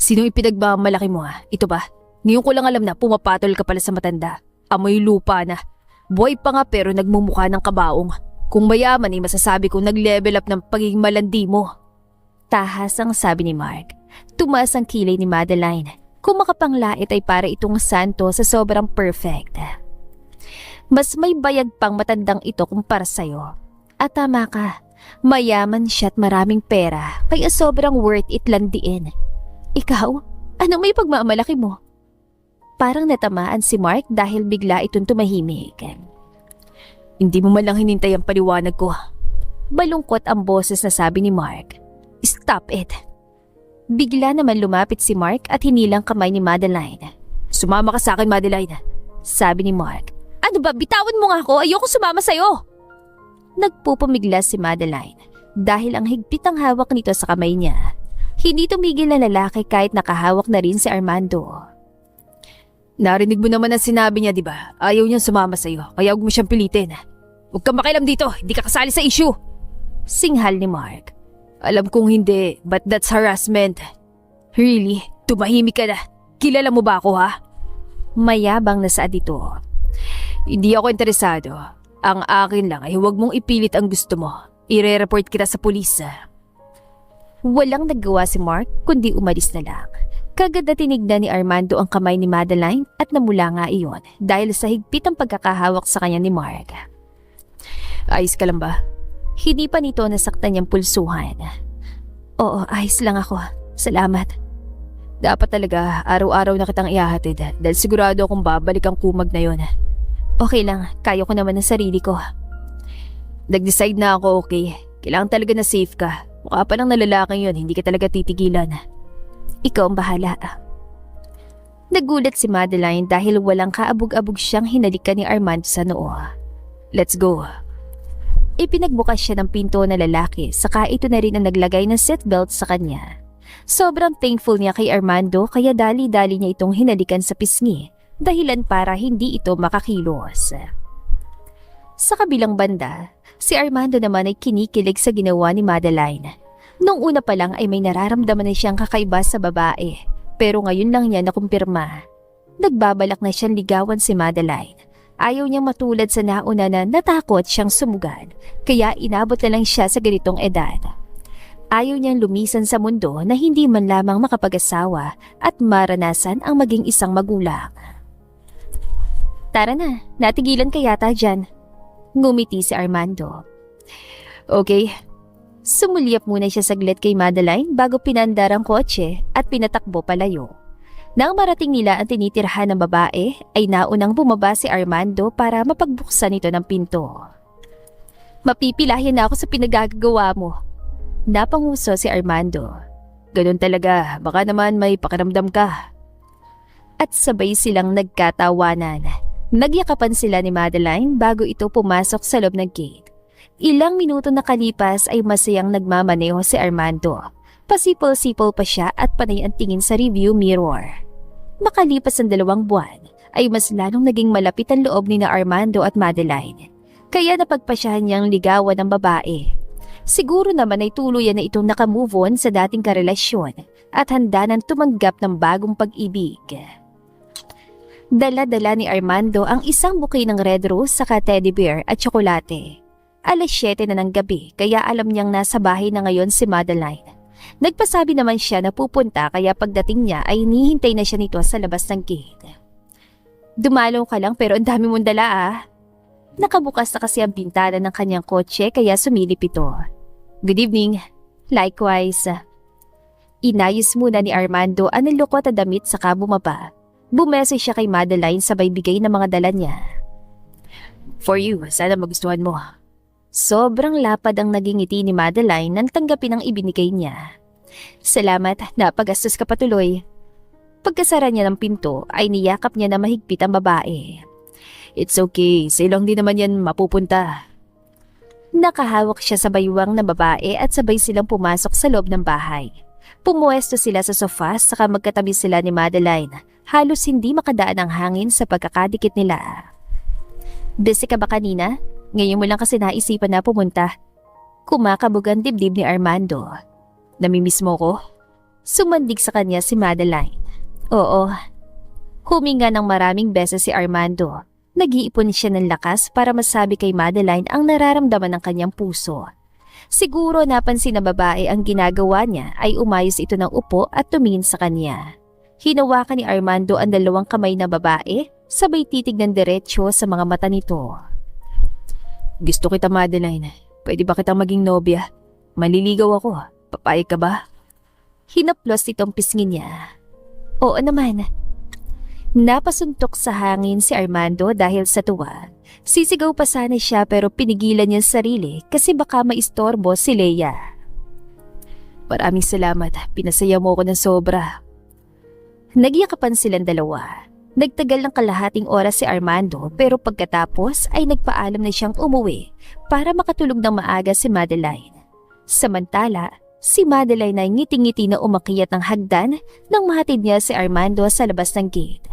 Sinong ipinagmamalaki mo ha? Ito ba? Ngayon ko lang alam na pumapatol ka pala sa matanda. Amoy lupa na. Buhay pa nga pero nagmumukha ng kabaong. Kung mayaman ay masasabi kong nag-level up ng pagiging malandi mo. Tahas ang sabi ni Mark. Tumaas ang kilay ni Madeline. Kung makapanglait ay para itong santo sa sobrang perfect. Mas may bayag pang matandang ito kumpara sa'yo. At tama ka, mayaman siya at maraming pera kaya sobrang worth it landiin. Ikaw, anong may pagmamalaki mo? Parang natamaan si Mark dahil bigla itong tumahimik. Hindi mo man lang hinintay ang paliwanag ko. Balungkot ang boses na sabi ni Mark. Stop it. Bigla naman lumapit si Mark at hinilang kamay ni Madeline. Sumama ka sa akin, Madeline. Sabi ni Mark. Ano ba? Bitawan mo nga ako. Ayoko sumama sa'yo. Nagpupumigla si Madeline dahil ang higpit ang hawak nito sa kamay niya. Hindi tumigil na lalaki kahit nakahawak na rin si Armando. Narinig mo naman ang sinabi niya, di ba? Ayaw niyang sumama sa'yo, kaya huwag mo siyang pilitin. Huwag kang makialam dito, hindi ka kasali sa issue. Singhal ni Mark. Alam kong hindi, but that's harassment. Really? Tumahimik ka na. Kilala mo ba ako, ha? Mayabang na saad ito. Hindi ako interesado. Ang akin lang ay huwag mong ipilit ang gusto mo. Ire-report kita sa pulis. Walang naggawa si Mark kundi umalis na lang. Kagad na tinignan ni Armando ang kamay ni Madeline at namula nga iyon dahil sa higpit ang pagkakahawak sa kanya ni Mark. Ayos ka lang ba? Hindi pa nito nasaktan niyang pulsuhan. Oo, ayos lang ako. Salamat. Dapat talaga araw-araw na kitang ihahatid dahil sigurado akong babalik ang kumag na yon. Okay lang, kaya ko naman ang sarili ko. Nag-decide na ako, okay. Kailangan talaga na safe ka. Mukha pa lang na lalaking yun, hindi ka talaga titigilan. Ikaw ang bahala. Nagulat si Madeline dahil walang kaabog-abog siyang hinalikan ni Armando sa noo. Let's go. Ipinagbukas siya ng pinto na lalaki saka ito na rin ang naglagay ng seatbelt sa kanya. Sobrang thankful niya kay Armando kaya dali-dali niya itong hinalikan sa pisngi dahilan para hindi ito makakilos. Sa kabilang banda, si Armando naman ay kinikilig sa ginawa ni Madeline. Nung una pa lang ay may nararamdaman na siyang kakaiba sa babae pero ngayon lang niya nakumpirma. Nagbabalak na siyang ligawan si Madeline. Ayaw niyang matulad sa nauna na natakot siyang sumugad, kaya inabot na lang siya sa ganitong edad. Ayaw niyang lumisan sa mundo na hindi man lamang makapag-asawa at maranasan ang maging isang magulang. Tara na, natigilan ka yata dyan. Ngumiti si Armando. Okay. Sumulyap muna siya saglit kay Madeline bago pinandar ang kotse at pinatakbo palayo. Nang marating nila ang tinitirhan ng babae, ay naunang bumaba si Armando para mapagbuksan ito ng pinto. Mapipilahin na ako sa pinagagawa mo. Napanguso si Armando. Ganun talaga, baka naman may pakiramdam ka. At sabay silang nagkatawanan. Nagyakapan sila ni Madeline bago ito pumasok sa loob ng gate. Ilang minuto nakalipas ay masayang nagmamaneho si Armando. Pasipol-sipol pa siya at panay ang tingin sa review mirror. Makalipas ang 2 buwan, ay mas lalong naging malapit ang loob ni na Armando at Madeline. Kaya napagpasyahan niyang ligawan ng babae. Siguro naman ay tuluyan na itong nakamove on sa dating karelasyon at handa nang tumanggap ng bagong pag-ibig. Dala-dala ni Armando ang isang bouquet ng red rose saka teddy bear at tsokolate. Alas 7 na ng gabi kaya alam niyang nasa bahay na ngayon si Madeline. Nagpasabi naman siya na pupunta kaya pagdating niya ay hinihintay na siya nito sa labas ng gate. Dumalaw ka lang pero ang dami mong dala ah. Nakabukas na kasi ang bintana ng kanyang kotse kaya sumilip ito. Good evening. Likewise. Inayos muna ni Armando ang nilukot na damit saka bumaba. Bumese siya kay Madeline sabay bigay ng mga dala niya. For you, sana magustuhan mo. Sobrang lapad ang naging ngiti ni Madeline nang tanggapin ang ibinigay niya. Salamat, napagastos ka patuloy. Pagkasara niya ng pinto ay niyakap niya na mahigpit ang babae. It's okay, sa ilong din naman yan mapupunta. Nakahawak siya sa baywang na babae at sabay silang pumasok sa loob ng bahay. Pumuwesto sila sa sofa saka magkatabi sila ni Madeline. Halos hindi makadaan ang hangin sa pagkakadikit nila. Busy ka ba kanina? Ngayon mo lang kasi naisipan na pumunta. Kumakabog ang dibdib ni Armando. Namimiss mo ko? Sumandig sa kanya si Madeline. Oo. Huminga ng maraming beses si Armando. Nag-iipon siya ng lakas para masabi kay Madeline ang nararamdaman ng kanyang puso. Siguro napansin na babae ang ginagawa niya ay umayos ito ng upo at tumingin sa kanya. Hinawakan ni Armando ang 2 kamay na babae, sabay titig ng diretsyo sa mga mata nito. Gusto kita Madeline, pwede ba kitang maging nobya? Maliligaw ako, papayag ka ba? Hinaplos itong pisngin niya. Oo naman. Napasuntok sa hangin si Armando dahil sa tuwa. Sisigaw pa sana siya pero pinigilan niya sarili kasi baka maistorbo si Leia. Maraming salamat, pinasaya mo ako ng sobra. Nagyakapan silang 2. Nagtagal ng kalahating oras si Armando pero pagkatapos ay nagpaalam na siyang umuwi para makatulog ng maaga si Madeline. Samantala, si Madeline ay ngiti-ngiti na umakyat ng hagdan nang mahatid niya si Armando sa labas ng gate.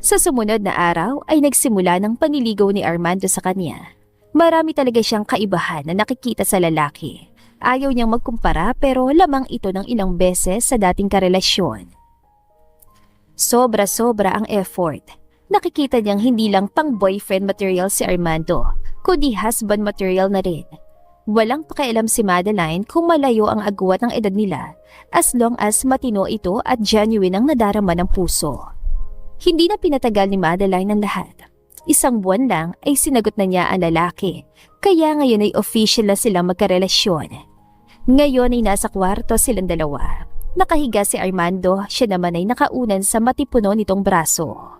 Sa sumunod na araw ay nagsimula ng panliligaw ni Armando sa kanya. Marami talaga siyang kaibahan na nakikita sa lalaki. Ayaw niyang magkumpara pero lamang ito ng ilang beses sa dating karelasyon. Sobra-sobra ang effort. Nakikita niyang hindi lang pang boyfriend material si Armando, kundi husband material na rin. Walang pakialam si Madeline kung malayo ang agwat ng edad nila as long as matino ito at genuine ang nadarama ng puso. Hindi na pinatagal ni Madeline ang lahat. 1 buwan lang ay sinagot na niya ang lalaki, kaya ngayon ay official na silang magkarelasyon. Ngayon ay nasa kwarto silang 2. Nakahiga si Armando, siya naman ay nakaunan sa matipuno nitong braso.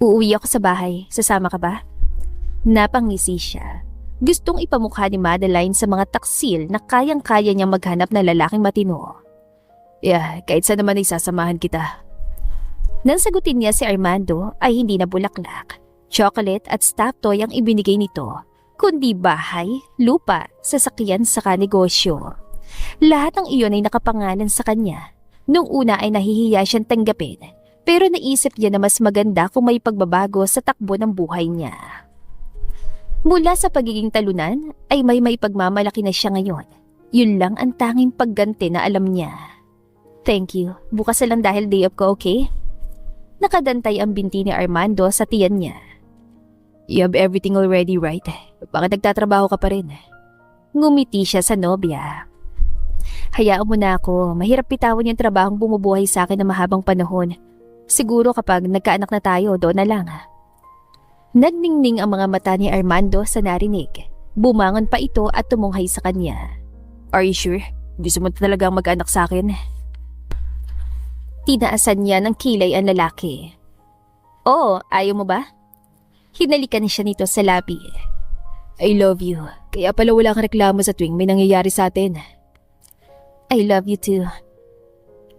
Uuwi ako sa bahay, sasama ka ba? Napangisi siya. Gustong ipamukha ni Madeline sa mga taksil na kayang-kaya niyang maghanap ng lalaking matino. Yeah, kahit saan naman ay sasamahan kita. Nang sagutin niya si Armando ay hindi na bulaklak, chocolate at stuffed toy ang ibinigay nito, kundi bahay, lupa, sasakyan saka negosyo. Lahat ng iyon ay nakapangalan sa kanya. Nung una ay nahihiya siyang tanggapin, pero naisip niya na mas maganda kung may pagbabago sa takbo ng buhay niya. Mula sa pagiging talunan ay may pagmamalaki na siya ngayon. Yun lang ang tanging pagganti na alam niya. Thank you. Bukas na lang dahil day off ko, okay? Nakadantay ang binti ni Armando sa tiyan niya. You have everything already, right? Bakit nagtatrabaho ka pa rin? Ngumiti siya sa nobya. Hayaan mo na ako. Mahirap bitawan yung trabahong bumubuhay sa akin na mahabang panahon. Siguro kapag nagkaanak na tayo, doon na lang. Nagningning ang mga mata ni Armando sa narinig. Bumangon pa ito at tumunghay sa kanya. Are you sure? Gusto mo talagang mag-anak sa akin? Tinaasan niya ng kilay ang lalaki. Oo, ayaw mo ba? Hinalikan siya nito sa labi. I love you. Kaya pala wala kang reklamo sa tuwing may nangyayari sa atin. I love you too.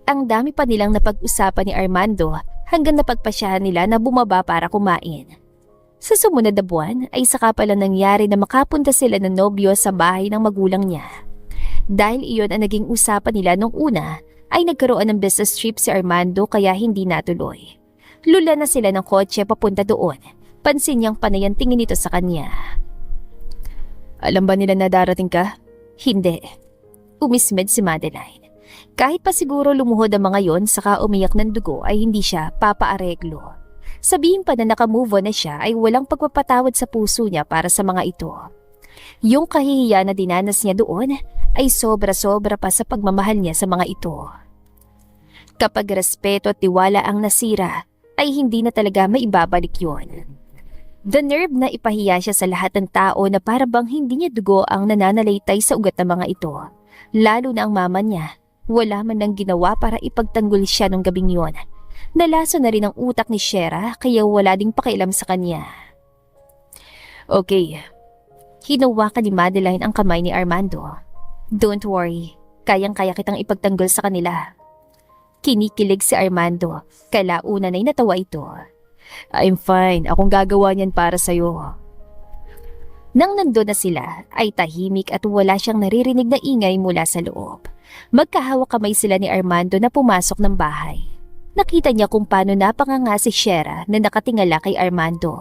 Ang dami pa nilang napag-usapan ni Armando hanggang napagpasyahan nila na bumaba para kumain. Sa sumunod na buwan ay saka pala nangyari na makapunta sila ng nobyo sa bahay ng magulang niya. Dahil iyon ang naging usapan nila nung una, ay nagkaroon ng business trip si Armando kaya hindi natuloy. Lula na sila ng kotse papunta doon. Pansin niyang panay ang tingin nito sa kanya. Alam ba nila na darating ka? Hindi. Umismed si Madeline. Kahit pa siguro lumuhod ang mga yon saka umiyak ng dugo ay hindi siya papaareglo. Sabihin pa na nakamove on na siya ay walang pagpapatawad sa puso niya para sa mga ito. Yung kahihiya na dinanas niya doon ay sobra-sobra pa sa pagmamahal niya sa mga ito. Kapag respeto at tiwala ang nasira, ay hindi na talaga maibabalik yun. The nerve na ipahiya siya sa lahat ng tao na para bang hindi niya dugo ang nananalaytay sa ugat ng mga ito. Lalo na ang mama niya, wala man lang ginawa para ipagtanggol siya nung gabing yon. Nalaso na rin ang utak ni Shera kaya wala ding pakialam sa kanya. Okay. Hinawakan ni Madeline ang kamay ni Armando. Don't worry, kayang-kaya kitang ipagtanggol sa kanila. Kinikilig si Armando, kalaunan ay natawa ito. I'm fine, akong gagawa niyan para sa'yo. Nang nandun na sila, ay tahimik at wala siyang naririnig na ingay mula sa loob. Magkahawak kamay sila ni Armando na pumasok ng bahay. Nakita niya kung paano napanganga si Shera na nakatingala kay Armando.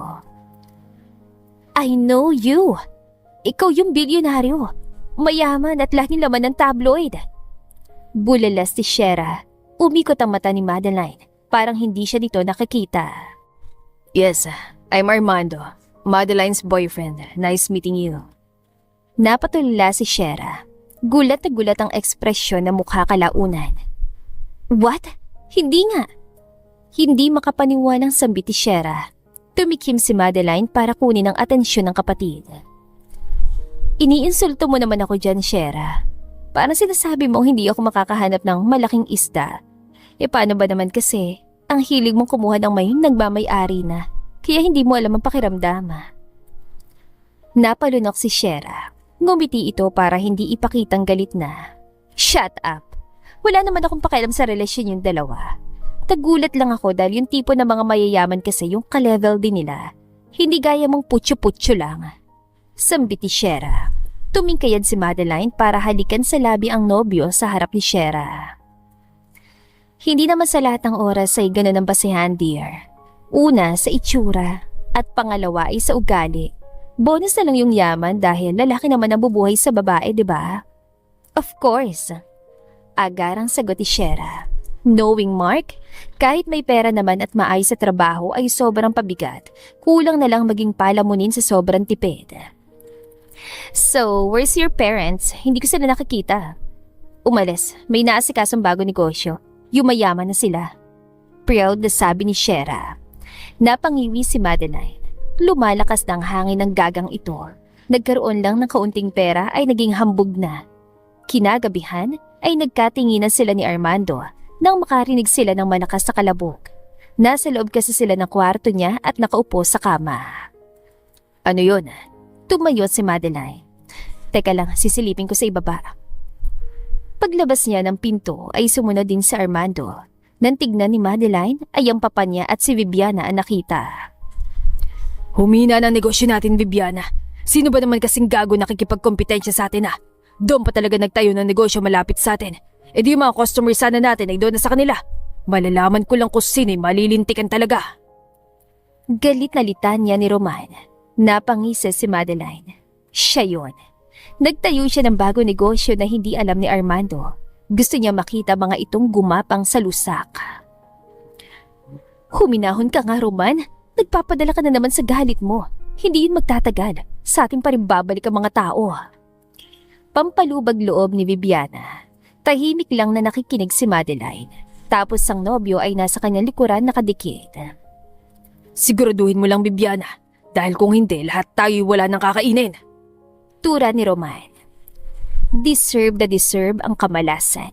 I know you. Ikaw yung bilyonaryo. Mayaman at laging laman ng tabloid. Bulalas ni Shera. Umikot ang mata ni Madeline. Parang hindi siya dito nakakita. Yes, I'm Armando. Madeline's boyfriend. Nice meeting you. Napatulala si Shera. Gulat na gulat ang ekspresyon ng mukha kalaunan. What? Hindi nga. Hindi makapaniwalang sambit ni Shera. Tumikim si Madeline para kunin ang atensyon ng kapatid. Iniinsulto mo naman ako dyan, Shera. Parang sinasabi mo hindi ako makakahanap ng malaking isda. E paano ba naman kasi, ang hilig mong kumuha ng may nagmamay-ari na, kaya hindi mo alam ang pakiramdam. Napalunok si Shera. Ngumiti ito para hindi ipakitang galit na. Shut up! Wala naman akong pakialam sa relasyon yung dalawa. Tagulat lang ako dahil yung tipo ng mga mayayaman kasi yung ka-level din nila. Hindi gaya mong putyo-putyo lang. Sambit ni Shera. Tumingkayad si Madeline para halikan sa labi ang nobyo sa harap ni Shera. Hindi naman sa lahat ng oras ay ganun ang basehan, dear. Una, sa itsura. At pangalawa ay sa ugali. Bonus na lang yung yaman dahil lalaki naman ang bubuhay sa babae, di ba? Of course. Agarang sagot ni Shera. Knowing Mark, kahit may pera naman at maayos sa trabaho ay sobrang pabigat. Kulang na lang maging palamunin sa sobrang tipid. So, where's your parents? Hindi ko sila nakikita. Umalis, may naasikasong bago negosyo. Yumayaman na sila. Proud na sabi ni Shera. Napangiwi si Madeline. Lumalakas ng hangin ng gagang ito. Nagkaroon lang ng kaunting pera ay naging hambog na. Kinagabihan ay nagkatinginan sila ni Armando nang makarinig sila ng malakas na kalabog. Nasa loob kasi sila ng kwarto niya at nakaupo sa kama. Ano yun? Tumayo si Madeline. Teka lang, sisilipin ko sa ibaba. Paglabas niya ng pinto ay sumunod din si Armando. Nang tignan ni Madeline ay ang papa niya at si Viviana ang nakita. Humina na negosyo natin, Viviana. Sino ba naman kasing gago nakikipagkompetensya sa atin Doon pa talaga nagtayo ng negosyo malapit sa atin. E di yung mga customer sana natin ay doon na sa kanila. Malalaman ko lang kung sino'y malilintikan talaga. Galit na litan niya ni Roman. Napangisa si Madeline. Siya yun. Nagtayo siya ng bago negosyo na hindi alam ni Armando. Gusto niya makita mga itong gumapang sa lusak. Huminahon ka nga, Roman. Nagpapadala ka na naman sa galit mo. Hindi yun magtatagal. Sa atin pa rin babalik ang mga tao. Pampalubag loob ni Viviana. Tahimik lang na nakikinig si Madeline. Tapos ang nobyo ay nasa kanyang likuran nakadikit. Siguraduhin mo lang, Viviana. Dahil kung hindi, lahat tayo'y wala nang kakainin. Tura ni Roman. Deserve na deserve ang kamalasan.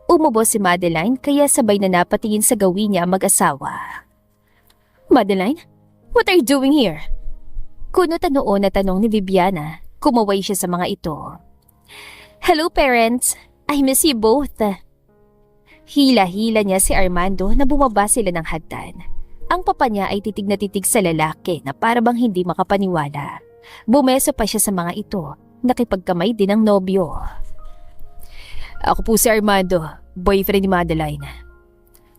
Umubo si Madeline kaya sabay na napatingin sa gawin niya mag-asawa. Madeline, what are you doing here? Kunot na noon na tanong ni Viviana. Kumaway siya sa mga ito. Hello parents, I miss you both. Hila-hila niya si Armando na bumaba sila ng hagdan. Ang papa niya ay titig na titig sa lalaki na para bang hindi makapaniwala. Bumeso pa siya sa mga ito, nakipagkamay din ang nobyo. Ako po si Armando, boyfriend ni Madeline.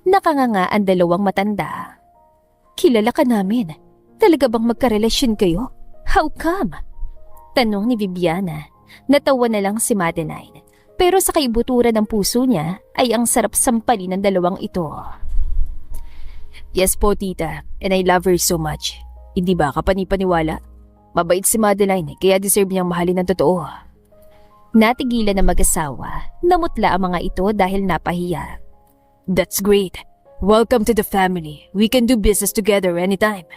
Nakanganga ang dalawang matanda. Kilala ka namin. Talaga bang magkarelasyon kayo? How come? Tanong ni Viviana. Natawa na lang si Madeline. Pero sa kaibuturan ng puso niya ay ang sarap sampalin ng dalawang ito. Yes po, tita. And I love her so much. Hindi ba kapanipaniwala? Mabait si Madeline, kaya deserve niyang mahalin ng totoo. Natigilan na mag-asawa. Namutla ang mga ito dahil napahiya. That's great. Welcome to the family. We can do business together anytime.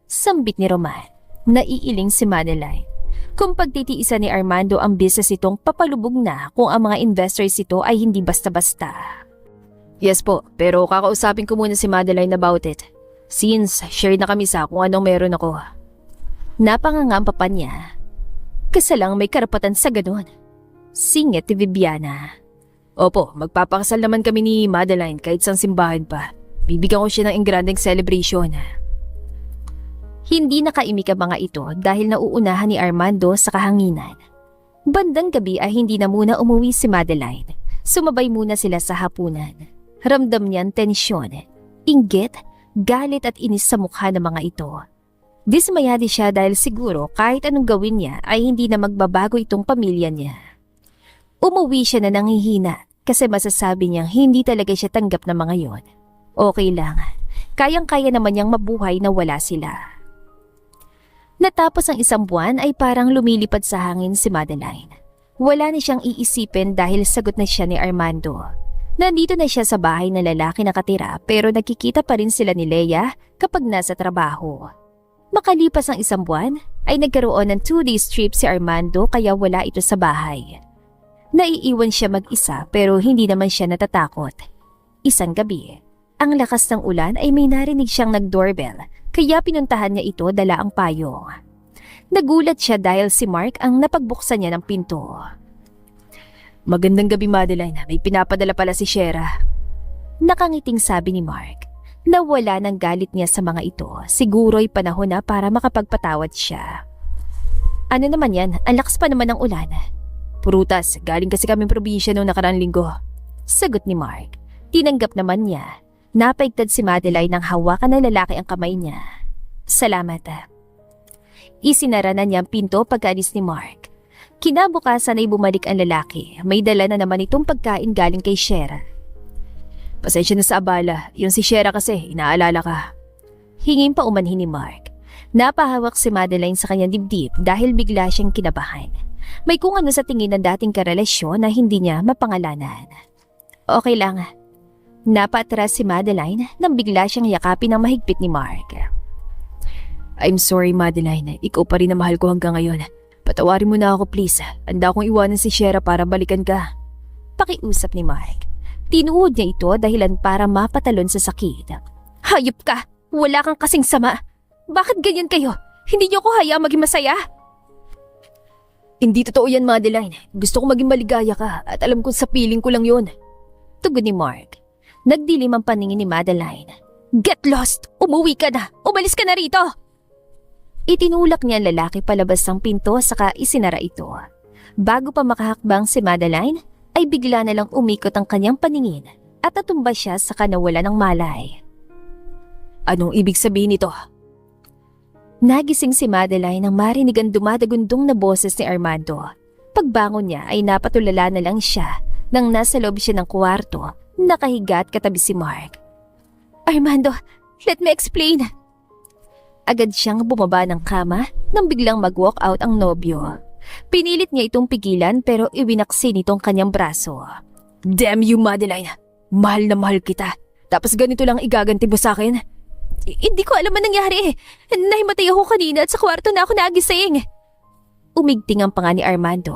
Sambit ni Roman. Naiiling si Madeline. Kung pagtitiisan ni Armando ang business itong papalubog na kung ang mga investors ito ay hindi basta-basta. Yes po, pero kakausapin ko muna si Madeline about it. Since share na kami sa kung anong meron ako. Napanganga ang papa niya. Kasalang may karapatan sa ganun. Singit ni Viviana. Opo, magpapakasal naman kami ni Madeline kahit sang simbahan pa. Bibigyan ko siya ng engrandeng celebration. Hindi nakaimik ang mga ito dahil nauunahan ni Armando sa kahanginan. Bandang gabi ay hindi na muna umuwi si Madeline. Sumabay muna sila sa hapunan. Ramdam niyan tensyon, inggit, galit at inis sa mukha ng mga ito. Dismaya din siya dahil siguro kahit anong gawin niya ay hindi na magbabago itong pamilya niya. Umuwi siya na nanghihina kasi masasabi niyang hindi talaga siya tanggap ng mga yon. Okay lang, kayang-kaya naman niyang mabuhay na wala sila. Natapos ang isang buwan ay parang lumilipad sa hangin si Madeline. Wala na siyang iisipin dahil sagot na siya ni Armando. Nandito na siya sa bahay na lalaki nakatira pero nakikita pa rin sila ni Leia kapag nasa trabaho. Makalipas ang isang buwan ay nagkaroon ng 2-day trip si Armando kaya wala ito sa bahay. Naiiwan siya mag-isa pero hindi naman siya natatakot. Isang gabi, ang lakas ng ulan ay may narinig siyang nag-doorbell kaya pinuntahan niya ito dala ang payong. Nagulat siya dahil si Mark ang napagbuksan niya ng pinto. Magandang gabi, Madeline. May pinapadala pala si Shera. Nakangiting sabi ni Mark. Nawala ng galit niya sa mga ito. Siguro'y panahon na para makapagpatawad siya. Ano naman yan? Ang lakas pa naman ng ulan. Prutas, galing kasi kaming probinsya noong nakarang linggo. Sagot ni Mark. Tinanggap naman niya. Napaigtad si Madeline nang hawakan ng lalaki ang kamay niya. Salamat. Isinara na niya ang pinto pagkaalis ni Mark. Kinabukasan ay bumalik ang lalaki. May dala na naman itong pagkain galing kay Shera. Pasensya na sa abala. Yung si Shera kasi, inaalala ka. Hingin pa umanhin ni Mark. Napahawak si Madeline sa kanyang dibdib dahil bigla siyang kinabahan. May kung ano sa tingin ng dating karelasyon na hindi niya mapangalanan. Okay lang. Napaatras si Madeline nang bigla siyang yakapin ng mahigpit ni Mark. I'm sorry, Madeline. Ikaw pa rin na mahal ko hanggang ngayon. Patawarin mo na ako, please. Handa akong iwanan si Shera para balikan ka. Pakiusap ni Mark. Tinuod niya ito dahilan para mapatalon sa sakit. Hayop ka! Wala kang kasing sama. Bakit ganyan kayo? Hindi niyo ko hayaang maging masaya? Hindi totoo yan, Madeline. Gusto ko maging maligaya ka at alam kong sa piling ko lang yun. Tugon ni Mark. Nagdilim ang paningin ni Madeline. Get lost! Umuwi ka na! Umalis ka na rito! Itinulak niya ang lalaki palabas ng pinto saka isinara ito. Bago pa makahakbang si Madeline, ay bigla na lang umikot ang kanyang paningin at natumba siya saka nawala ng malay. Anong ibig sabihin nito? Nagising si Madeline nang marinig ang dumadagundong na boses ni Armando. Pagbangon niya ay napatulala na lang siya nang nasa loob siya ng kwarto, nakahiga at katabi si Mark. Armando, let me explain. Agad siyang bumaba ng kama nang biglang mag-walk out ang nobyo. Pinilit niya itong pigilan pero iwinaksin itong kanyang braso. Damn you, Madeline! Mahal na mahal kita. Tapos ganito lang igaganti mo sa akin? Hindi ko alam ang nangyari. Nahimatay ako kanina at sa kwarto na ako nagising. Umigting ang panga ni Armando.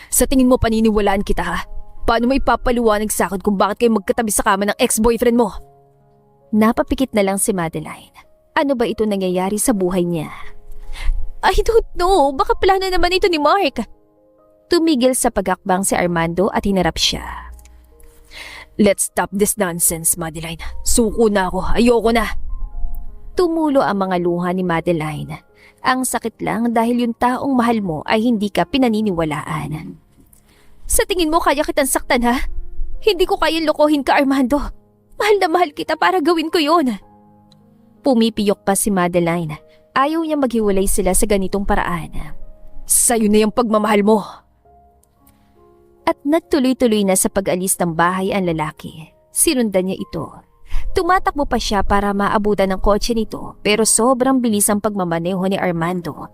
Sa tingin mo paniniwalaan kita ha? Paano mo ipapaliwanag sa akin kung bakit kayo magkatabi sa kama ng ex-boyfriend mo? Napapikit na lang si Madeline. Ano ba ito nangyayari sa buhay niya? I don't know. Baka plano naman ito ni Mark. Tumigil sa pagakbang si Armando at hinarap siya. Let's stop this nonsense, Madeline. Suko na ako. Ayoko na. Tumulo ang mga luha ni Madeline. Ang sakit lang dahil yung taong mahal mo ay hindi ka pinaniniwalaan. Sa tingin mo kaya kitang saktan ha? Hindi ko kayang lokohin ka, Armando. Mahal na mahal kita para gawin ko yun. Pumipiyok pa si Madeline. Ayaw niya maghiwalay sila sa ganitong paraan. Sa'yo na yung pagmamahal mo. At nagtuloy-tuloy na sa pag-alis ng bahay ang lalaki. Sinundan niya ito. Tumatakbo pa siya para maabutan ng kotse nito pero sobrang bilis ang pagmamaneho ni Armando.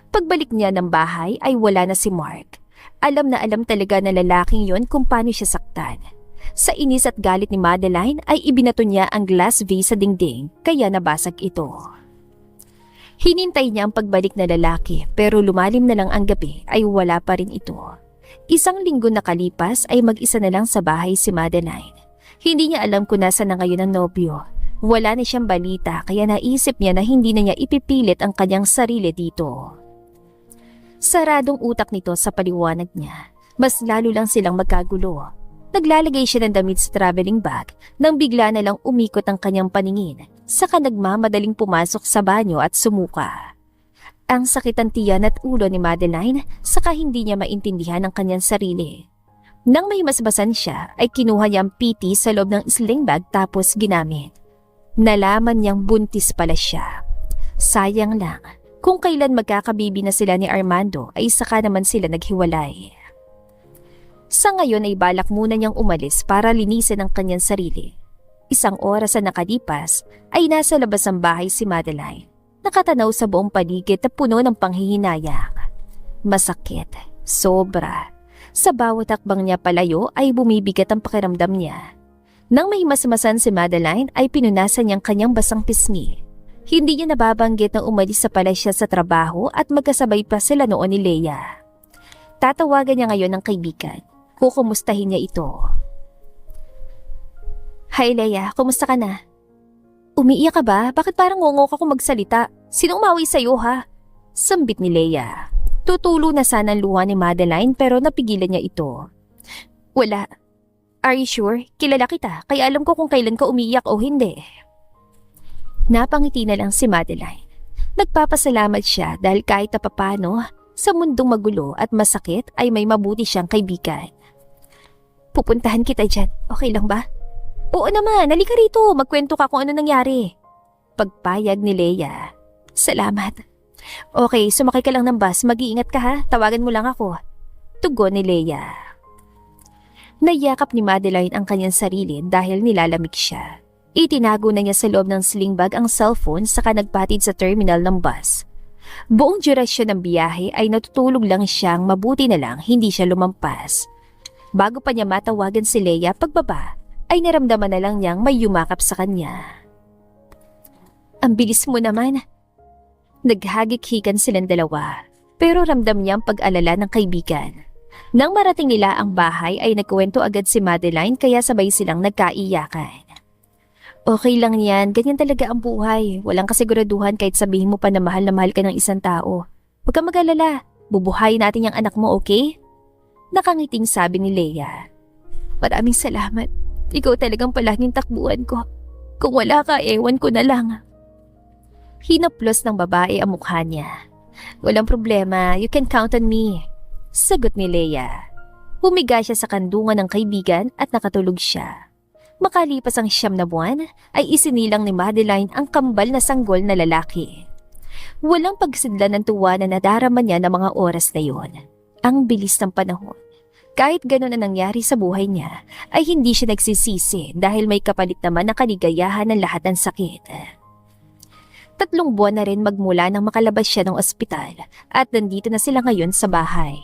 Pagbalik niya ng bahay ay wala na si Mark. Alam na alam talaga ng lalaking yon kung paano siya saktan. Sa inis at galit ni Madeline ay ibinato niya ang glass vase sa dingding kaya nabasag ito. Hinintay niya ang pagbalik na lalaki pero lumalim na lang ang gabi ay wala pa rin ito. Isang linggo nakalipas ay mag-isa na lang sa bahay si Madeline. Hindi niya alam kung nasa na ngayon ang nobyo. Wala na siyang balita kaya naisip niya na hindi na niya ipipilit ang kanyang sarili dito. Saradong utak nito sa paliwanag niya. Mas lalo lang silang magkagulo. Naglalagay siya ng damit sa traveling bag nang bigla na lang umikot ang kanyang paningin. Saka nagmamadaling pumasok sa banyo at sumuka. Ang sakit ang tiyan at ulo ni Madeline saka hindi niya maintindihan ang kanyang sarili. Nang may masbasan siya ay kinuha niya ang PT sa loob ng sling bag tapos ginamit. Nalaman niyang buntis pala siya. Sayang lang, kung kailan magkakabibi na sila ni Armando ay saka naman sila naghiwalay. Sa ngayon ay balak muna niyang umalis para linisin ang kanyang sarili. Isang oras na nakalipas ay nasa labas ng bahay si Madeline. Nakatanaw sa buong paligid na puno ng panghihinayak. Masakit, sobra. Sa bawat hakbang niya palayo ay bumibigat ang pakiramdam niya. Nang may masmasan si Madeline ay pinunasan niyang kanyang basang pisngi. Hindi niya nababanggit na umalis sa pala siya sa trabaho at magkasabay pa sila noon ni Leia. Tatawagan niya ngayon ng kaibigan. Kukumustahin niya ito. Hi Leia, kumusta ka na? Umiiyak ka ba? Bakit parang ngongok ako magsalita? Sinong umawi sa'yo ha? Sambit ni Leia. Tutulo na sana ang luha ni Madeline pero napigilan niya ito. Wala. Are you sure? Kilala kita kaya alam ko kung kailan ka umiiyak o hindi. Napangiti na lang si Madeline. Nagpapasalamat siya dahil kahit na papano sa mundong magulo at masakit ay may mabuti siyang kaibigan. Pupuntahan kita dyan. Okay lang ba? Oo naman, halika rito. Magkwento ka kung ano nangyari. Pagpayag ni Leia. Salamat. Okay, sumakay ka lang ng bus. Mag-iingat ka ha. Tawagan mo lang ako. Tugon ni Leia. Nayakap ni Madeline ang kanyang sarili dahil nilalamig siya. Itinago na niya sa loob ng sling bag ang cellphone saka nagpatid sa terminal ng bus. Buong durasyon ng biyahe ay natutulog lang siyang mabuti na lang hindi siya lumampas. Bago pa niya matawagan si Leia pagbaba, ay naramdaman na lang niyang may yumakap sa kanya. Ang bilis mo naman. Naghagik-hikan silang dalawa, pero ramdam niya ang pag-alala ng kaibigan. Nang marating nila ang bahay ay nagkwento agad si Madeline kaya sabay silang nagkaiyakan. Okay lang yan, ganyan talaga ang buhay. Walang kasiguraduhan kahit sabihin mo pa na mahal ka ng isang tao. Huwag kang mag-alala, bubuhayin natin yung anak mo, okay? Nakangiting sabi ni Leia. Maraming salamat. Ikaw talagang palaging takbuhan ko. Kung wala ka, ewan ko na lang. Hinaplos ng babae ang mukha niya. Walang problema, you can count on me. Sagot ni Leia. Humiga siya sa kandungan ng kaibigan at nakatulog siya. Makalipas ang 9 na buwan, ay isinilang ni Madeline ang kambal na sanggol na lalaki. Walang pagsidlan ng tuwa na nadarama niya ng mga oras na yon. Ang bilis ng panahon. Kahit gano'n ang nangyari sa buhay niya, ay hindi siya nagsisisi dahil may kapalit naman na kaligayahan ng lahat ng sakit. 3 buwan na rin magmula nang makalabas siya ng ospital at nandito na sila ngayon sa bahay.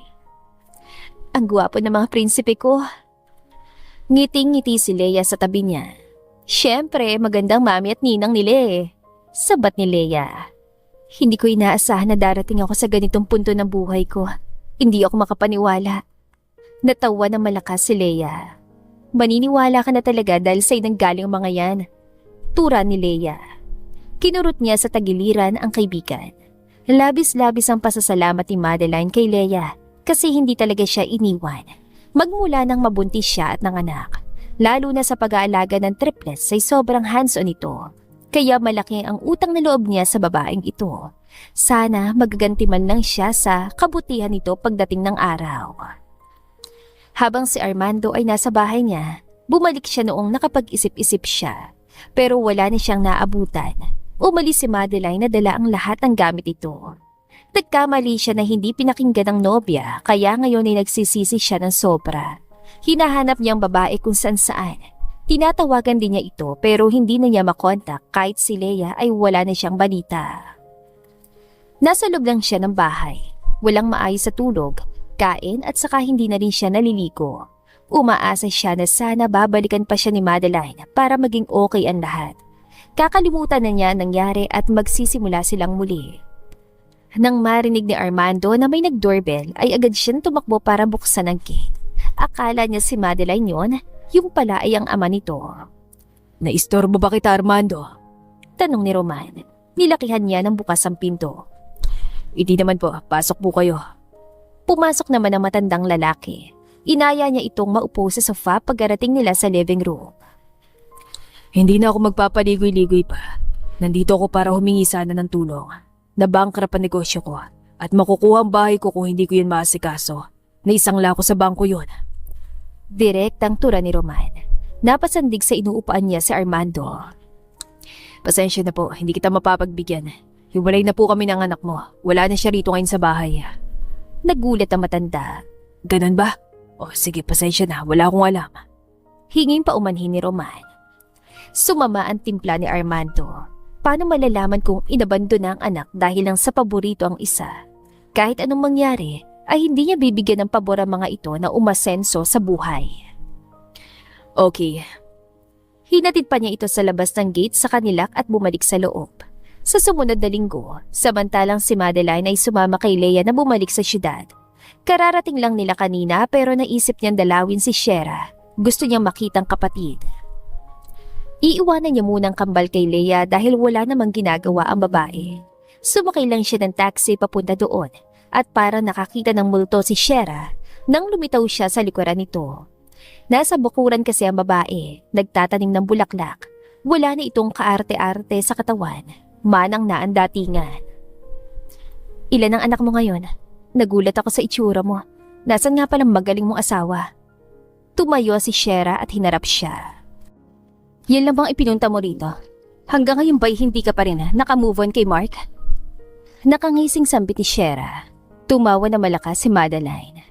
Ang gwapo ng mga prinsipe ko. Ngiting-ngiti si Leia sa tabi niya. Siyempre, magandang mami at ninang nila eh. Sabat ni Leia. Hindi ko inaasahan na darating ako sa ganitong punto ng buhay ko. Hindi ako makapaniwala. Natawa ng malakas si Leia. Maniniwala ka na talaga dahil sa'yo nanggaling ang mga yan. Tura ni Leia. Kinurot niya sa tagiliran ang kaibigan. Labis-labis ang pasasalamat ni Madeline kay Leia kasi hindi talaga siya iniwan. Magmula nang mabuntis siya at nanganak. Lalo na sa pag-aalaga ng triplets ay sobrang hands-on ito. Kaya malaki ang utang na loob niya sa babaeng ito. Sana magaganti man lang siya sa kabutihan nito pagdating ng araw. Habang si Armando ay nasa bahay niya, bumalik siya noong nakapag-isip-isip siya. Pero wala na siyang naabutan. Umalis si Madeline na dala ang lahat ng gamit ito. Nagkamali siya na hindi pinakinggan ng nobya kaya ngayon ay nagsisisi siya ng sobra. Hinahanap niyang babae kung saan-saan. Tinatawagan din niya ito pero hindi na niya makontak kahit si Leia ay wala na siyang balita. Nasa loob lang siya ng bahay. Walang maayos sa tulog, kain at saka hindi na rin siya naliligo. Umaasa siya na sana babalikan pa siya ni Madeline para maging okay ang lahat. Kakalimutan na niya ang nangyari at magsisimula silang muli. Nang marinig ni Armando na may nag-doorbell ay agad siyang tumakbo para buksan ang gate. Akala niya si Madeline yon, yung pala ay ang ama nito. Naistorbo ba kita, Armando? Tanong ni Roman. Nilakihan niya ng bukas ang pinto. Hindi naman po, pasok po kayo. Pumasok naman ang matandang lalaki. Inaya niya itong maupo sa sofa pagkarating nila sa living room. Hindi na ako magpapaligoy-ligoy pa. Nandito ako para humingi sana ng tulong. Nabankrupt ang negosyo ko at makukuha ang bahay ko kung hindi ko yun maasikaso. Naisangla ko sa bangko yun. Direktang tura ni Roman. Napasandig sa inuupuan niya si Armando. Pasensya na po, hindi kita mapapagbigyan. Hiwalay na po kami ng anak mo. Wala na siya rito ngayon sa bahay. Nagulat ang matanda. Ganun ba? O sige, pasensya na. Wala akong alam. Hingin pa umanhin ni Roman. Sumama ang timpla ni Armando. Paano malalaman kung inabando na ang anak dahil lang sa paborito ang isa? Kahit anong mangyari, ay hindi niya bibigyan ng pabor ang mga ito na umasenso sa buhay. Okay. Hinatid pa niya ito sa labas ng gate sa kanila at bumalik sa loob. Sa sumunod na linggo, samantalang si Madeline ay sumama kay Leia na bumalik sa syudad. Kararating lang nila kanina pero naisip niyang dalawin si Shera. Gusto niyang makitang kapatid. Iiwanan niya munang kambal kay Leia dahil wala namang ginagawa ang babae. Sumakay lang siya ng taxi papunta doon at para nakakita ng multo si Shera nang lumitaw siya sa likuran nito. Nasa bukuran kasi ang babae, nagtatanim ng bulaklak. Wala na itong kaarte-arte sa katawan, manang na ang datingan. Ilan ang anak mo ngayon? Nagulat ako sa itsura mo. Nasaan nga palang magaling mong asawa? Tumayo si Shera at hinarap siya. Yan lang bang ipinunta mo rito? Hanggang ngayon ba'y hindi ka pa rin nakamove on kay Mark? Nakangising sambit ni Shera. Tumawa na malakas si Madeline.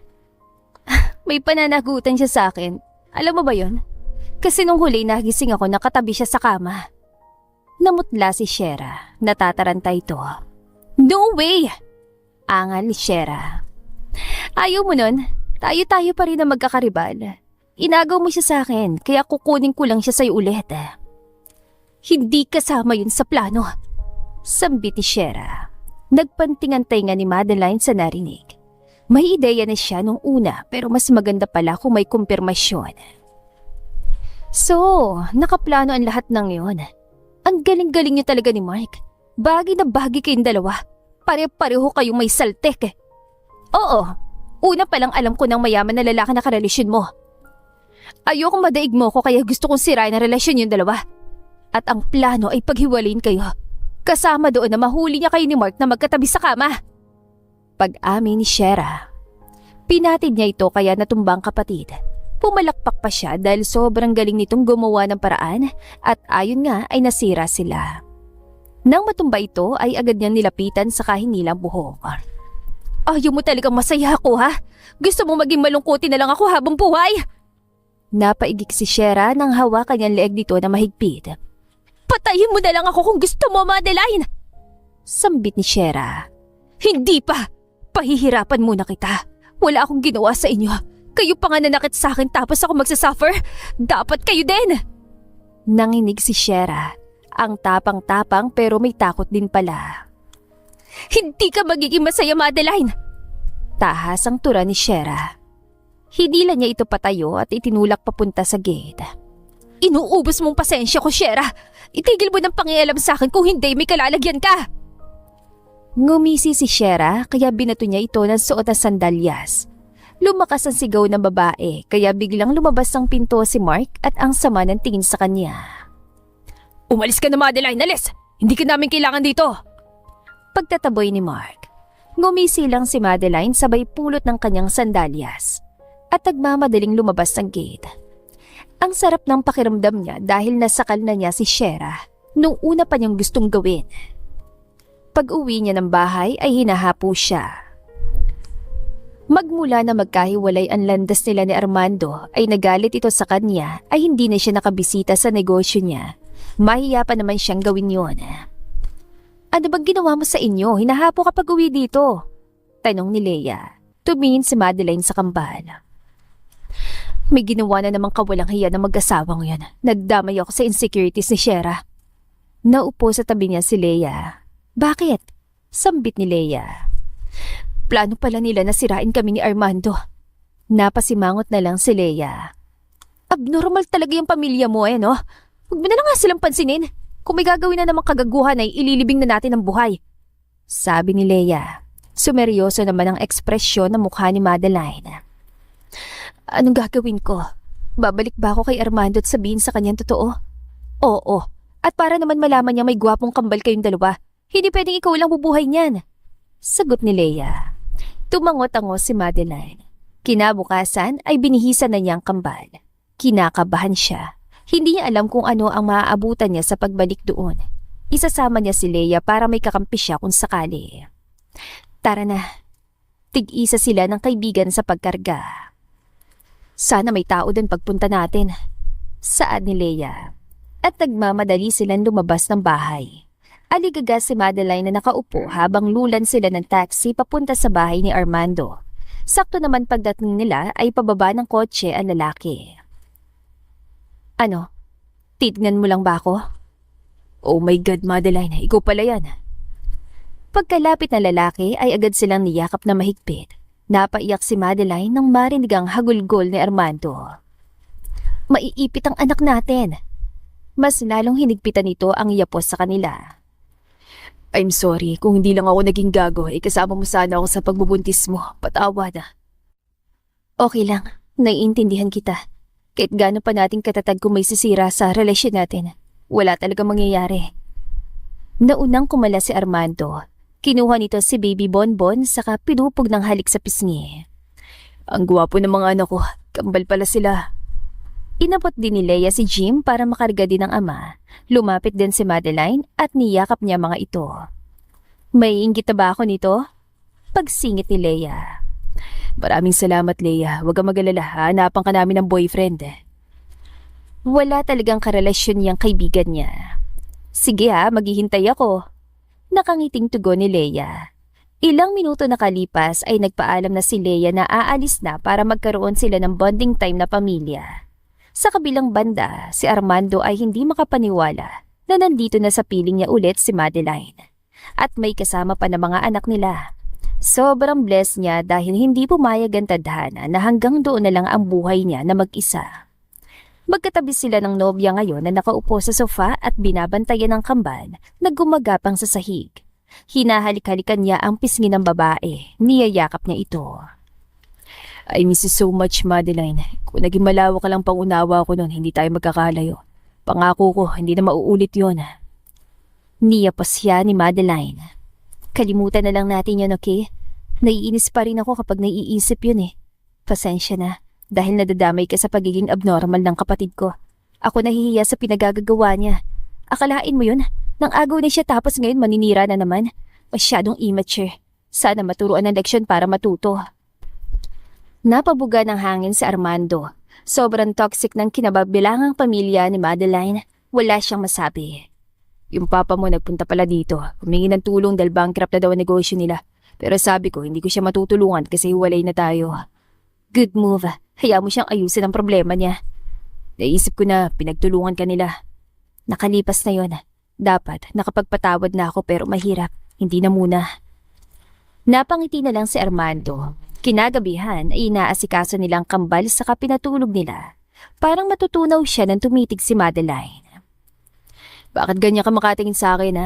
May pananagutan siya sa akin. Alam mo ba yon? Kasi nung huli nagising ako nakatabi siya sa kama. Namutla si Shera. Natataranta ito. No way! Angal ni Shera. Ayaw mo nun? Tayo-tayo pa rin na magkakaribal. Inagaw mo siya sa akin kaya kukunin ko lang siya sa'yo ulit. Hindi kasama yun sa plano. Sambit ni Shera. Nagpantingan tainga ni Madeline sa narinig. May ideya na siya nung una pero mas maganda pala kung may kumpirmasyon. So, nakaplano ang lahat ng yon. Ang galing-galing niyo talaga ni Mark. Bagay na bagay kayong dalawa. Pare-pareho kayong may saltek. Oo, una palang alam ko ng mayaman na lalaki na karelasyon mo. Ayokong madaig mo ko kaya gusto kong sirain ang relasyon yung dalawa. At ang plano ay paghiwalayin kayo. Kasama doon na mahuli niya kayo ni Mark na magkatabi sa kama. Pag-amin ni Shera. Pinatid niya ito kaya natumbang kapatid. Pumalakpak pa siya dahil sobrang galing nitong gumawa ng paraan at ayon nga ay nasira sila. Nang matumba ito ay agad niyang nilapitan sa kahinilang buhok. Ayaw mo talagang masaya ako ha? Gusto mo maging malungkutin na lang ako habang buhay? Napaigik si Shera nang hawakan niyang leeg dito na mahigpit. Patayin mo na lang ako kung gusto mo, Madeline! Sambit ni Shera. Hindi pa! Pahihirapan muna kita. Wala akong ginawa sa inyo. Kayo pa nga nanakit sa akin tapos ako magsasuffer. Dapat kayo din! Nanginig si Shera. Ang tapang-tapang pero may takot din pala. Hindi ka magiging masaya, Madeline! Tahas ang tura ni Shera. Hinila niya ito patayo at itinulak papunta sa gate. Inuubos mong pasensya ko, Shera! Itigil mo ng pangialam sa akin kung hindi may kalalagyan ka! Ngumisi si Shera kaya binato niya ito ng suot na sandalyas. Lumakas ang sigaw ng babae kaya biglang lumabas ang pinto si Mark at ang sama ng tingin sa kanya. Umalis ka na, Madeline! Alis! Hindi ka namin kailangan dito! Pagtataboy ni Mark, ngumisi lang si Madeline sabay pulot ng kanyang sandalyas at nagmamadaling lumabas ng gate. Ang sarap ng pakiramdam niya dahil nasakal na niya si Shera nung una pa niyang gustong gawin. Pag-uwi niya ng bahay ay hinahapo siya. Magmula na magkahiwalay ang landas nila ni Armando ay nagalit ito sa kanya ay hindi na siya nakabisita sa negosyo niya. Mahiya pa naman siyang gawin yon. Ano bang ginawa mo sa inyo? Hinahapo kapag uwi dito? Tanong ni Leia. Tumingin si Madeline sa kambal. May ginawa na namang kawalang hiya ng mag-asawang yan. Nagdamay ako sa insecurities ni Shera. Naupo sa tabi niya si Leia. Bakit? Sambit ni Leia. Plano pala nila na sirain kami ni Armando. Napasimangot na lang si Leia. Abnormal talaga yung pamilya mo no? Huwag mo na lang nga silang pansinin. Kung may gagawin na namang kagaguhan ay ililibing na natin ang buhay. Sabi ni Leia. Sumeryoso naman ang ekspresyon ng mukha ni Madeline. Anong gagawin ko? Babalik ba ako kay Armando at sabihin sa kanyang totoo? Oo. At para naman malaman niya may gwapong kambal kayong dalawa, hindi pwedeng ikaw lang bubuhay niyan. Sagot ni Leia. Tumangot-ango si Madeline. Kinabukasan ay binihisan na niya ang kambal. Kinakabahan siya. Hindi niya alam kung ano ang maaabutan niya sa pagbalik doon. Isasama niya si Leia para may kakampi siya kung sakali. Tara na. Tig-isa sila ng kaibigan sa pagkarga. Sana may tao doon pagpunta natin. Saad ni Leia. At nagmamadali silang lumabas ng bahay. Aligaga si Madeline na nakaupo habang lulan sila ng taxi papunta sa bahay ni Armando. Sakto naman pagdating nila ay pababa ng kotse ang lalaki. Ano? Titignan mo lang ba ako? Oh my God, Madeline, ikaw pala yan. Pagkalapit ng lalaki ay agad silang niyakap na mahigpit. Napaiyak si Madeline nang marinig ang hagulgol ni Armando. Maiipit ang anak natin. Mas lalong hinigpitan nito ang yapos sa kanila. I'm sorry, kung hindi lang ako naging gago, kasama mo sana ako sa pagbubuntis mo. Patawad. Okay lang, naiintindihan kita. Kahit gaano pa nating katatag kung may sisira sa relasyon natin, wala talaga mangyayari. Naunang kumala si Armando. Kinuha nito si Baby Bonbon saka pinupog ng halik sa pisngi. Ang gwapo ng mga anak ko, kambal pala sila. Inabot din ni Leia si Jim para makarga din ng ama. Lumapit din si Madeline at niyakap niya mga ito. May inggit na ba ako nito? Pagsingit ni Leia. Maraming salamat, Leia. Huwag kang mag-alala. Hanapan ka namin ng boyfriend. Wala talagang karelasyon niyang kaibigan niya. Sige maghihintay ako. Nakangiting tugon ni Leia. Ilang minuto nakalipas ay nagpaalam na si Leia na aalis na para magkaroon sila ng bonding time na pamilya. Sa kabilang banda, si Armando ay hindi makapaniwala na nandito na sa piling niya ulit si Madeline. At may kasama pa na mga anak nila. Sobrang blessed niya dahil hindi pumayag ang tadhana na hanggang doon na lang ang buhay niya na mag-isa. Magkatabi sila ng nobya ngayon na nakaupo sa sofa at binabantayan ng kambal na gumagapang sa sahig. Hinahalik-halikan niya ang pisngi ng babae, niyayakap niya ito. I miss you so much, Madeline. Kung naging malawa ka lang pangunawa ko noon, hindi tayo magkakalayo. Pangako ko, hindi na mauulit yon. Niyapos siya ni Madeline. Kalimutan na lang natin yan, okay? Naiinis pa rin ako kapag naiisip yun Pasensya na, dahil nadadamay ka sa pagiging abnormal ng kapatid ko. Ako nahihiya sa pinagagagawa niya. Akalain mo yun? Nang agaw na siya tapos ngayon maninira na naman. Masyadong immature. Sana maturuan ng leksyon para matuto. Napabuga ng hangin si Armando. Sobrang toxic ng kinababilangang pamilya ni Madeline. Wala siyang masabi. Yung papa mo nagpunta pala dito. Humingi ng tulong dahil bankrupt na daw ang negosyo nila. Pero sabi ko, hindi ko siya matutulungan kasi hiwalay na tayo. Good move. Hayaan mo siyang ayusin ang problema niya. Naisip ko na pinagtulungan ka nila. Nakalipas na yon. Dapat nakapagpatawad na ako pero mahirap. Hindi na muna. Napangiti na lang si Armando. Kinagabihan ay inaasikaso nilang kambal sa pinatulog nila. Parang matutunaw siya nang tumitig si Madeline. Bakit ganyan ka makatingin sa akin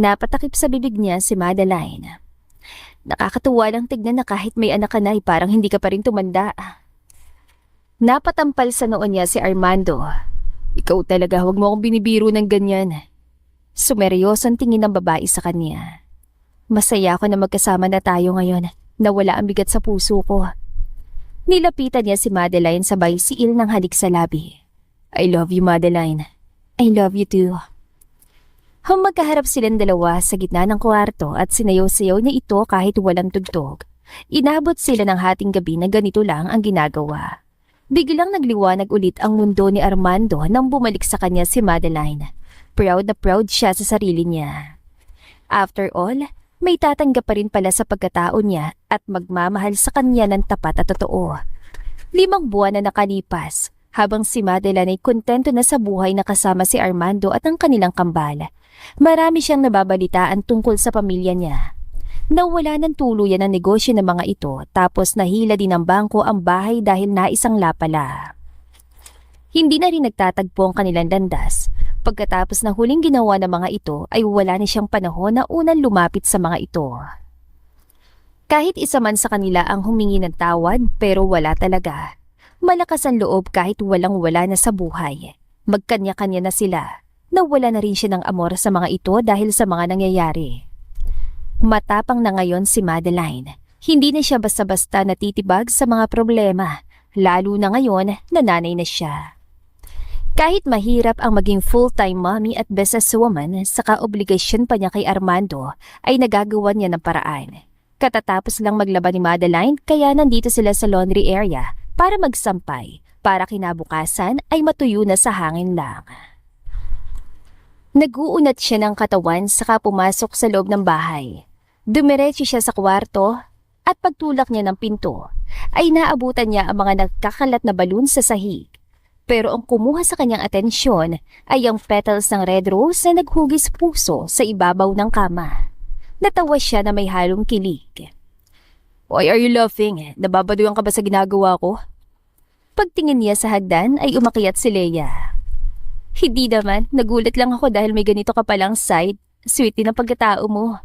Napatakip sa bibig niya si Madeline. Nakakatuwa lang tignan na kahit may anak ka na ay parang hindi ka pa rin tumanda. Napatampal sa noon niya si Armando. Ikaw talaga, huwag mo akong binibiro ng ganyan. Sumeryosong tingin ng babae sa kanya. Masaya ako na magkasama na tayo ngayon, na wala ang bigat sa puso ko. Nilapitan niya si Madeline sabay siil ng halik sa labi. I love you, Madeline. I love you too. Magkaharap silang dalawa sa gitna ng kwarto at sinayaw-sayaw niya ito kahit walang tugtog. Inabot sila ng hating gabi na ganito lang ang ginagawa. Biglang nagliwanag ulit ang mundo ni Armando nang bumalik sa kanya si Madeline. Proud na proud siya sa sarili niya. After all, may tatanggap pa rin pala sa pagkatao niya at magmamahal sa kanya ng tapat at totoo. 5 buwan na nakalipas habang si Madeline ay kontento na sa buhay na kasama si Armando at ang kanilang kambal. Marami siyang nababalitaan tungkol sa pamilya niya. Nawala ng tuluyan ang negosyo ng mga ito tapos nahila din ng bangko ang bahay dahil naisangla pala. Hindi na rin nagtatagpo ang kanilang landas. Pagkatapos ng huling ginawa ng mga ito ay wala na siyang panahon na unang lumapit sa mga ito. Kahit isa man sa kanila ang humingi ng tawad pero wala talaga. Malakas ang loob kahit walang-wala na sa buhay. Magkanya-kanya na sila. Nawala na rin siya ng amor sa mga ito dahil sa mga nangyayari. Matapang na ngayon si Madeline. Hindi na siya basta-basta natitibag sa mga problema, lalo na ngayon na nanay na siya. Kahit mahirap ang maging full-time mommy at businesswoman, saka obligasyon pa niya kay Armando, ay nagagawa niya ng paraan. Katatapos lang maglaba ni Madeline, kaya nandito sila sa laundry area para magsampay, para kinabukasan ay matuyo na sa hangin lang. Nag-uunat siya ng katawan saka pumasok sa loob ng bahay. Dumiretso siya sa kwarto at pagtulak niya ng pinto ay naabutan niya ang mga nagkakalat na balon sa sahig. Pero ang kumuha sa kanyang atensyon ay ang petals ng red rose na naghugis puso sa ibabaw ng kama. Natawa siya na may halong kilig. Why are you laughing? Nababaduyan ka ba sa ginagawa ko? Pagtingin niya sa hagdan ay umakyat si Leia. Hindi naman, nagulat lang ako dahil may ganito ka palang side. Sweet din ang pagkatao mo.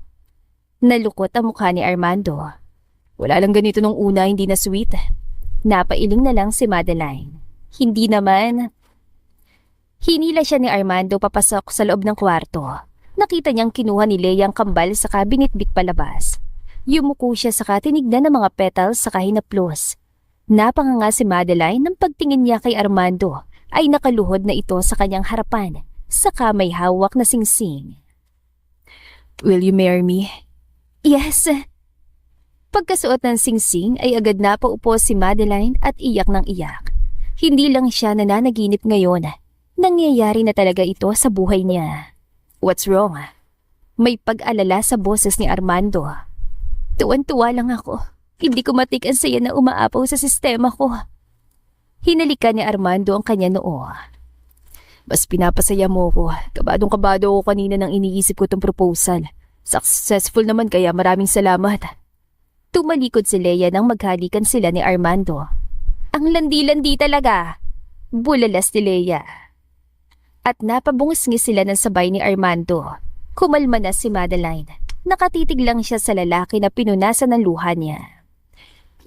Nalukot ang mukha ni Armando. Wala lang ganito nung una, hindi na sweet. Napailing na lang si Madeline. Hindi naman. Hinila siya ni Armando papasok sa loob ng kwarto. Nakita niyang kinuha ni Leia ang kambal saka binitbit palabas. Yumuko siya saka tinignan ng mga petals saka hinaplos. Napanganga si Madeline nang pagtingin niya kay Armando ay nakaluhod na ito sa kanyang harapan, saka may hawak na singsing. Will you marry me? Yes. Pagkasuot ng singsing ay agad na paupo si Madeline at iyak ng iyak. Hindi lang siya nananaginip ngayon. Nangyayari na talaga ito sa buhay niya. What's wrong? May pag-alala sa boses ni Armando. Tuwan-tuwa lang ako. Hindi ko matik ang saya na umaapaw sa sistema ko. Hinalikan ni Armando ang kanya noo. Mas pinapasaya mo ko. Kabadong-kabado ako kanina nang iniisip ko itong proposal. Successful naman kaya maraming salamat. Tumalikod si Leia nang maghalikan sila ni Armando. Ang landi-landi talaga. Bulalas ni Leia. At napabungusngi sila ng sabay ni Armando. Kumalma na si Madeline. Nakatitig lang siya sa lalaki na pinunasan ng luha niya.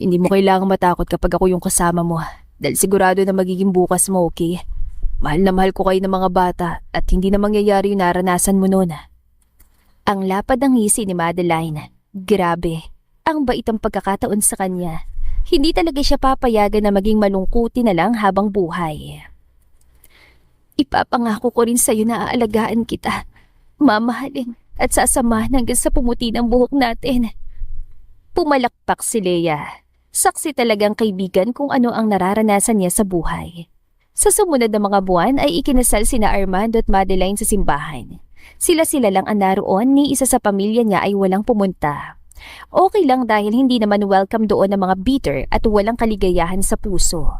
Hindi mo kailangang matakot kapag ako yung kasama mo. Dahil sigurado na magiging bukas mo, okay? Mahal na mahal ko kayo ng mga bata at hindi na mangyayari yung naranasan mo noon. Ang lapad ng ngisi ni Madeline. Grabe. Ang bait ang pagkakataon sa kanya. Hindi talaga siya papayagan na maging malungkuti na lang habang buhay. Ipapangako ko rin sa'yo na aalagaan kita. Mamahalin at sasamahan hanggang sa pumuti ng buhok natin. Pumalakpak si Leia. Saksi talagang kaibigan kung ano ang nararanasan niya sa buhay. Sa sumunod na mga buwan ay ikinasal sina Armando at Madeline sa simbahan. Sila-sila lang ang naroon, ni isa sa pamilya niya ay walang pumunta. Okay lang dahil hindi naman welcome doon ang mga bitter at walang kaligayahan sa puso.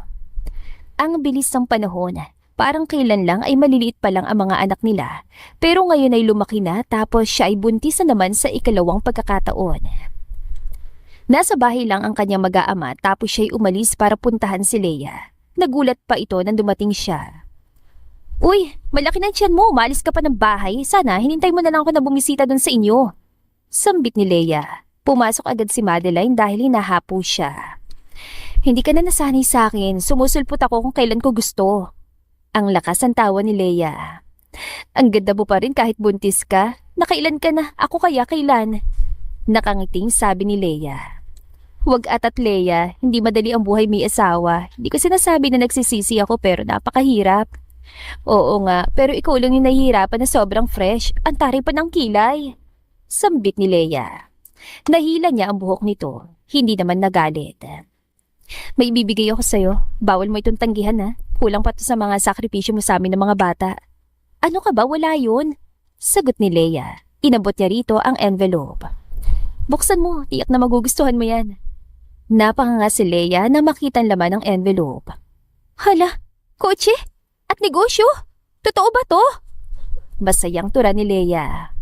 Ang bilis ng panahon, parang kailan lang ay maliliit pa lang ang mga anak nila. Pero ngayon ay lumaki na tapos siya ay buntis na naman sa ikalawang pagkakataon. Nasa bahay lang ang kanyang mag-aama tapos siya'y umalis para puntahan si Leia. Nagulat pa ito nang dumating siya. Uy, malaki na tiyan mo, umalis ka pa ng bahay. Sana hinintay mo na lang ako na bumisita doon sa inyo. Sambit ni Leia. Pumasok agad si Madeline dahil hinahapo siya. Hindi ka na nasanay sa akin, sumusulpot ako kung kailan ko gusto. Ang lakas ng tawa ni Leia. Ang ganda mo pa rin kahit buntis ka. Nakailan ka na, ako kaya kailan? Nakangiting sabi ni Leia. Huwag atat Leia, hindi madali ang buhay may asawa. Hindi ko sinasabi na nagsisisi ako pero napakahirap. Oo nga, pero ikaw lang yung nahihirapan na sobrang fresh. Ang taray pa ng kilay. Sambit ni Leia. Nahila niya ang buhok nito. Hindi naman nagalit. May ibibigay ako sa'yo. Bawal mo itong tanggihan ha. Kulang pa to sa mga sakripisyo mo sa amin ng mga bata. Ano ka ba? Wala yun. Sagot ni Leia. Inabot niya rito ang envelope. Buksan mo. Tiyak na magugustuhan mo yan. Napakanga si Leia na makita ang laman ng envelope. Hala, kotse? At negosyo? Totoo ba to? Masayang tura ni Leia.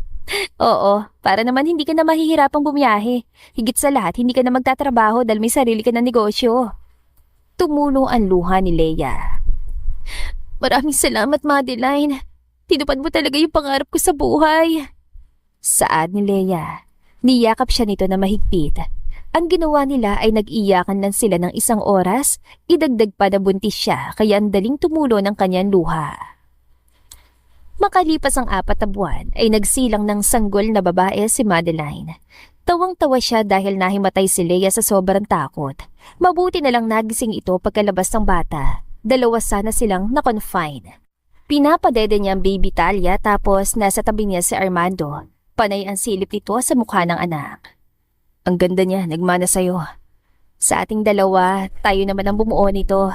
Oo, para naman hindi ka na mahihirapang bumiyahe. Higit sa lahat, hindi ka na magtatrabaho dahil may sarili ka na negosyo. Tumulong ang luha ni Leia. Maraming salamat, Madeline. Tinupad mo talaga yung pangarap ko sa buhay. Saad ni Leia. Niyakap siya nito na mahigpit. Ang ginawa nila ay nag-iyakan lang sila ng 1 oras, idagdag pa na buntis siya kaya ang daling tumulo ng kanyang luha. Makalipas ang 4 na buwan ay nagsilang ng sanggol na babae si Madeline. Tawang-tawa siya dahil nahimatay si Leia sa sobrang takot. Mabuti na lang nagising ito pagkalabas ng bata. 2 sana silang na-confine. Pinapadede niya ang baby Talia tapos nasa tabi niya si Armando. Panay ang silip nito sa mukha ng anak. Ang ganda niya, nagmana sa'yo. Sa ating 2, tayo naman ang bumuo nito.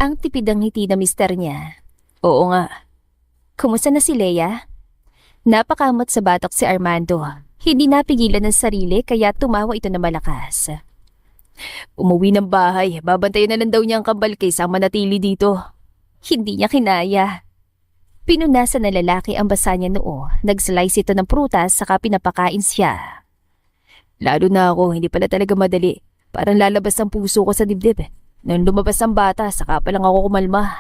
Ang tipid ang ngiti na mister niya. Oo nga. Kumusta na si Leia? Napakamot sa batok si Armando. Hindi napigilan ng sarili kaya tumawa ito na malakas. Umuwi ng bahay, babantayan na lang daw niya ang kambal kaysa manatili dito. Hindi niya kinaya. Pinunasan na lalaki ang basa niya noo. Nag-slice ito ng prutas saka pinapakain siya. Lalo na ako, hindi pala talaga madali. Parang lalabas ang puso ko sa dibdib. Nung lumabas ang bata, saka pa lang ako kumalma.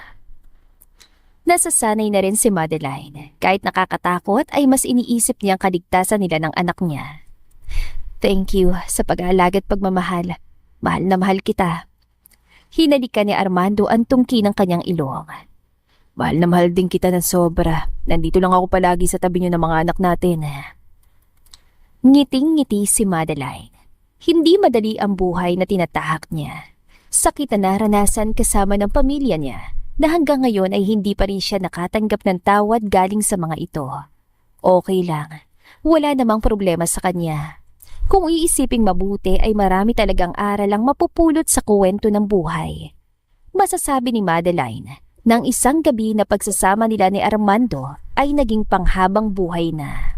Nasasanay na rin si Madeline. Kahit nakakatakot ay mas iniisip niya ang kaligtasan nila ng anak niya. Thank you sa pag-aalaga at pagmamahal. Mahal na mahal kita. Hinalikan ni Armando ang tungki ng kanyang ilong. Mahal na mahal din kita ng sobra. Nandito lang ako palagi sa tabi niyo ng mga anak natin. Ngiting-ngiti si Madeline. Hindi madali ang buhay na tinatahak niya. Sakit na naranasan kasama ng pamilya niya na hanggang ngayon ay hindi pa rin siya nakatanggap ng tawad galing sa mga ito. Okay lang. Wala namang problema sa kanya. Kung iisiping mabuti ay marami talagang aral ang mapupulot sa kwento ng buhay. Masasabi ni Madeline, nang isang gabi na pagsasama nila ni Armando ay naging panghabang buhay na.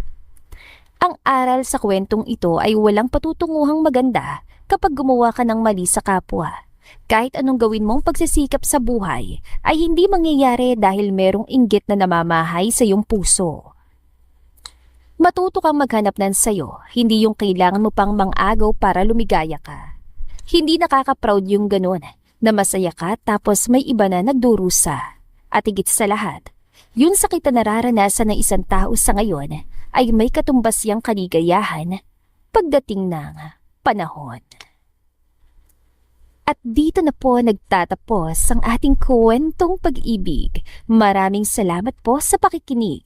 Ang aral sa kwentong ito ay walang patutunguhang maganda kapag gumawa ka ng mali sa kapwa. Kahit anong gawin mong pagsisikap sa buhay ay hindi mangyayari dahil merong inggit na namamahay sa iyong puso. Matuto kang maghanap ng sayo, hindi yung kailangan mo pang mang-agaw para lumigaya ka. Hindi nakaka-proud yung ganun na masaya ka tapos may iba na nagdurusa. At higit sa lahat, yun sakit na nararanasan ng isang tao sa ngayon ay may katumbas yang kaligayahan pagdating ng panahon. At dito na po nagtatapos ang ating kwentong pag-ibig. Maraming salamat po sa pakikinig.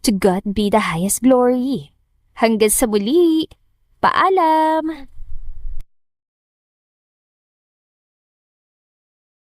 To God be the highest glory. Hanggang sa muli. Paalam!